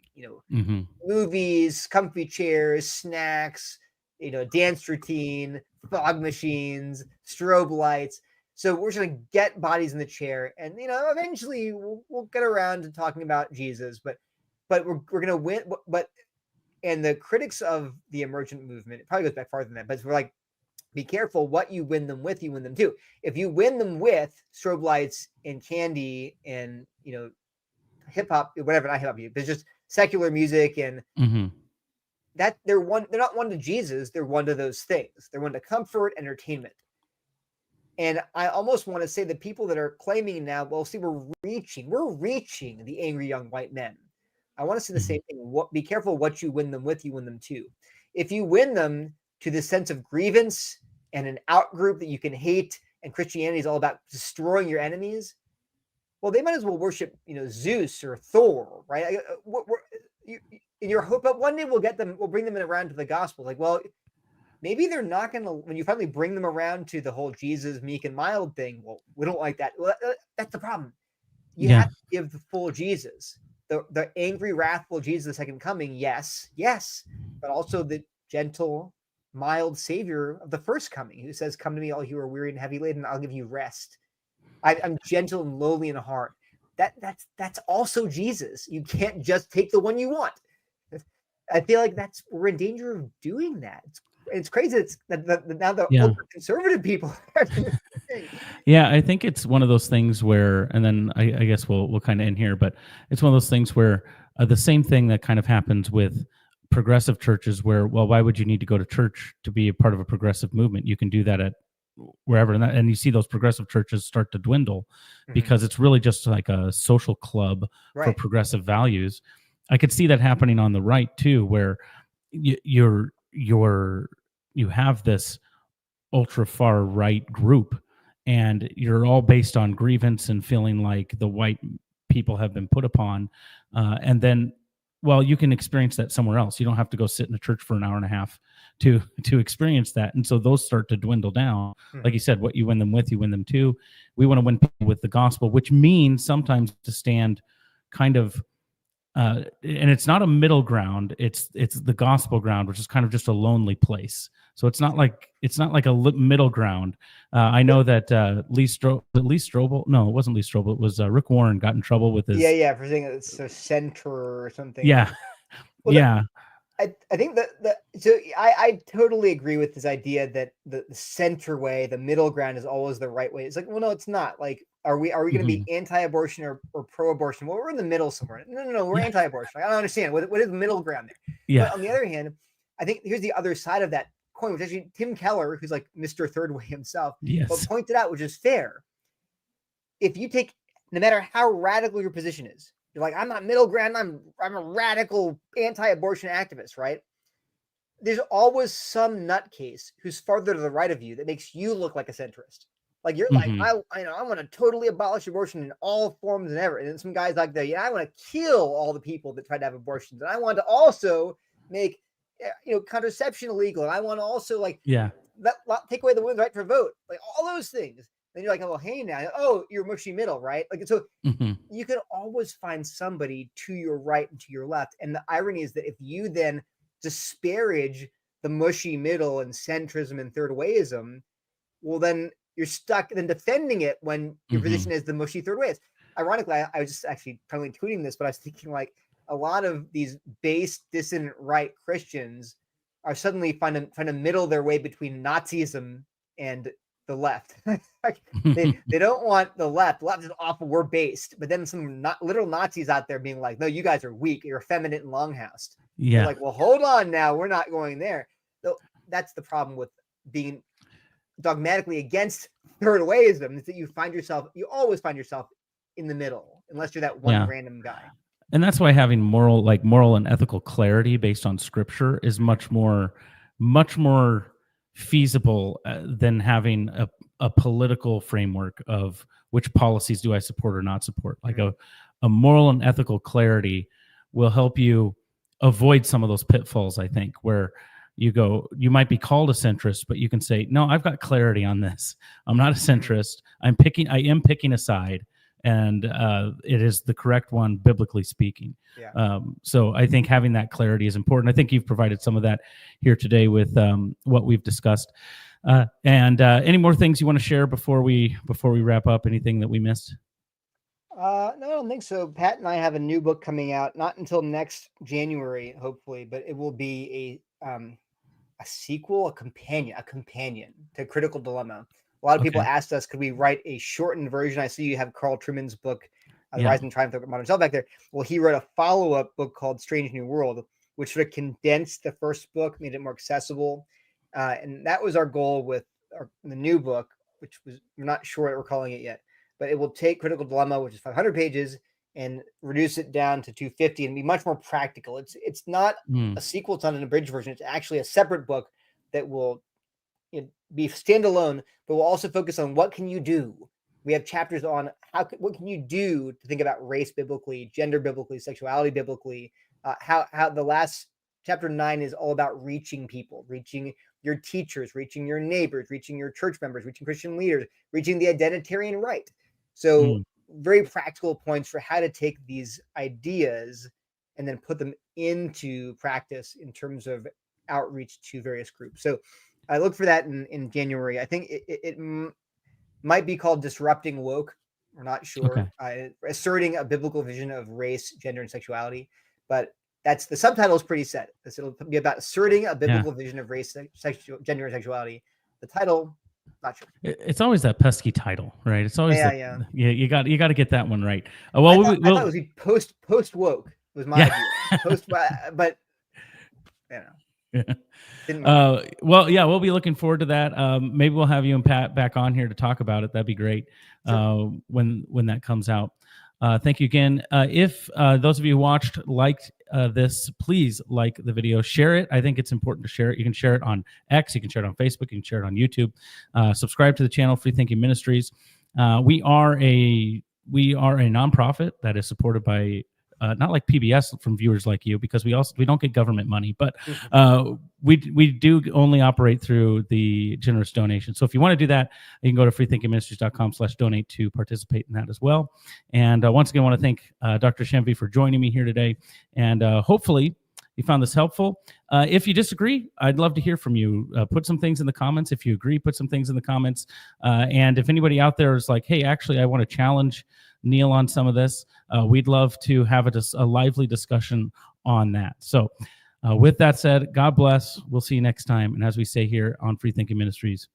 Movies, comfy chairs, snacks, dance routine, fog machines, strobe lights. So we're just going to get bodies in the chair, and eventually we'll get around to talking about Jesus, but we're going to win. And the critics of the emergent movement, it probably goes back farther than that, but we're like, be careful what you win them with, you win them too. If you win them with strobe lights and candy and hip hop, whatever, not hip hop, but just secular music and that they're not one to Jesus, they're one to those things. They're one to comfort, entertainment. And I almost want to say the people that are claiming now, well, see, we're reaching the angry young white men. I want to say the same thing. Be careful what you win them with, you win them too. If you win them to the sense of grievance and an out-group that you can hate, and Christianity is all about destroying your enemies, well, they might as well worship, Zeus or Thor, right? In your hope, but one day we'll bring them around to the gospel. Like, well, maybe they're not going to, when you finally bring them around to the whole Jesus, meek and mild thing, well, we don't like that. Well, that's the problem. You have to give the full Jesus. The angry, wrathful Jesus, the second coming, yes, but also the gentle, mild Savior of the first coming, who says, "Come to me, all you are weary and heavy laden, I'll give you rest. I'm gentle and lowly in heart." That's also Jesus. You can't just take the one you want. I feel like we're in danger of doing that. It's crazy. It's now the ultra conservative people. Yeah, I think it's one of those things where, and then I guess we'll kind of end here, but it's one of those things where the same thing that kind of happens with progressive churches, where, well, why would you need to go to church to be a part of a progressive movement? You can do that at wherever, and you see those progressive churches start to dwindle because it's really just like a social club for progressive values. I could see that happening on the right too, where you have this ultra far right group, and you're all based on grievance and feeling like the white people have been put upon, and then, well, you can experience that somewhere else. You don't have to go sit in a church for an hour and a half to experience that. And so those start to dwindle down. Like you said, what you win them with, you win them too. We want to win people with the gospel, which means sometimes to stand kind of, and it's not a middle ground. It's the gospel ground, which is kind of just a lonely place. So it's not like a middle ground. I know that Lee Strobel. No, it wasn't Lee Strobel. It was Rick Warren got in trouble with his. For saying it's a center or something. Yeah, well, I think so I totally agree with this idea that the center way, the middle ground, is always the right way. It's like, well, no, it's not. Like, are we going to be anti-abortion or pro-abortion? Well, we're in the middle somewhere. No, we're anti-abortion. Like, I don't understand. What is the middle ground there? Yeah. But on the other hand, I think here's the other side of that coin, which actually Tim Keller, who's like Mr. Third Way himself, pointed out, which is fair. If you take, no matter how radical your position is, you're like, I'm not middle ground, I'm a radical anti-abortion activist, right? There's always some nutcase who's farther to the right of you that makes you look like a centrist. Like, you're like, I want to totally abolish abortion in all forms and ever. And then some guys like that, I want to kill all the people that try to have abortions. And I want to also make, contraception illegal. And I want to also take away the women's right to vote. Like, all those things. Then you're like, oh, well, hey, now, you're mushy middle, right? Like, so you can always find somebody to your right and to your left. And the irony is that if you then disparage the mushy middle and centrism and third wayism, well, then you're stuck then defending it when your position is the mushy third ways. Ironically, I was just actually probably tweeting this, but I was thinking, like, a lot of these base dissident right Christians are suddenly trying to middle their way between Nazism and the left. Like, they don't want the left. The left is awful. We're based. But then some literal Nazis out there being like, no, you guys are weak. You're effeminate and longhoused. Yeah. You're like, well, hold on now. We're not going there. So that's the problem with being dogmatically against third wayism, is that you always find yourself in the middle, unless you're that one random guy. And that's why having moral and ethical clarity based on scripture is much more feasible than having a political framework of which policies do I support or not support. Like a moral and ethical clarity will help you avoid some of those pitfalls, I think, where you might be called a centrist, but you can say, no, I've got clarity on this. I'm not a centrist. I am picking a side, and it is the correct one, biblically speaking. Yeah. So I think having that clarity is important. I think you've provided some of that here today with what we've discussed. And any more things you want to share before we wrap up? Anything that we missed? No, I don't think so. Pat and I have a new book coming out, not until next January, hopefully, but it will be a sequel, a companion to Critical Dilemma. A lot of people asked us, could we write a shortened version? I see you have Carl Trueman's book, The Rise and Triumph of Modern Self, back there. Well, he wrote a follow-up book called Strange New World, which sort of condensed the first book, made it more accessible. And that was our goal with the new book, which we're not sure what we're calling it yet. But it will take Critical Dilemma, which is 500 pages, and reduce it down to 250 and be much more practical. It's not a sequel, it's not an abridged version. It's actually a separate book that will be standalone, but will also focus on what can you do. We have chapters on what can you do to think about race biblically, gender biblically, sexuality biblically. How the last chapter 9 is all about reaching people, reaching your teachers, reaching your neighbors, reaching your church members, reaching Christian leaders, reaching the identitarian right. So very practical points for how to take these ideas and then put them into practice in terms of outreach to various groups. So I look for that in January. I think it might be called Disrupting Woke. We're not sure. Asserting a biblical vision of race, gender, and sexuality. But that's the subtitle is pretty set. It'll be about asserting a biblical vision of race, gender, and sexuality. The title, not sure. It's always that pesky title, right? It's always you got to get that one right. I thought it was post woke was my idea. Post, but you know. We'll be looking forward to that. Maybe we'll have you and Pat back on here to talk about it. That'd be great. Sure. When that comes out. Thank you again. If those of you who watched liked this, please like the video, share it. I think it's important to share it. You can share it on X, you can share it on Facebook, you can share it on YouTube. Subscribe to the channel, Free Thinking Ministries. We are a nonprofit that is supported by not like PBS from viewers like you, because we don't get government money, but we do only operate through the generous donation. So if you want to do that, you can go to freethinkingministries.com/donate to participate in that as well. And once again, I want to thank Dr. Shenvi for joining me here today. And hopefully you found this helpful. If you disagree, I'd love to hear from you. Put some things in the comments. If you agree, put some things in the comments. And if anybody out there is like, hey, actually, I want to challenge Neil on some of this, we'd love to have a lively discussion on that. So with that said, God bless. We'll see you next time. And as we say here on Free Thinking Ministries,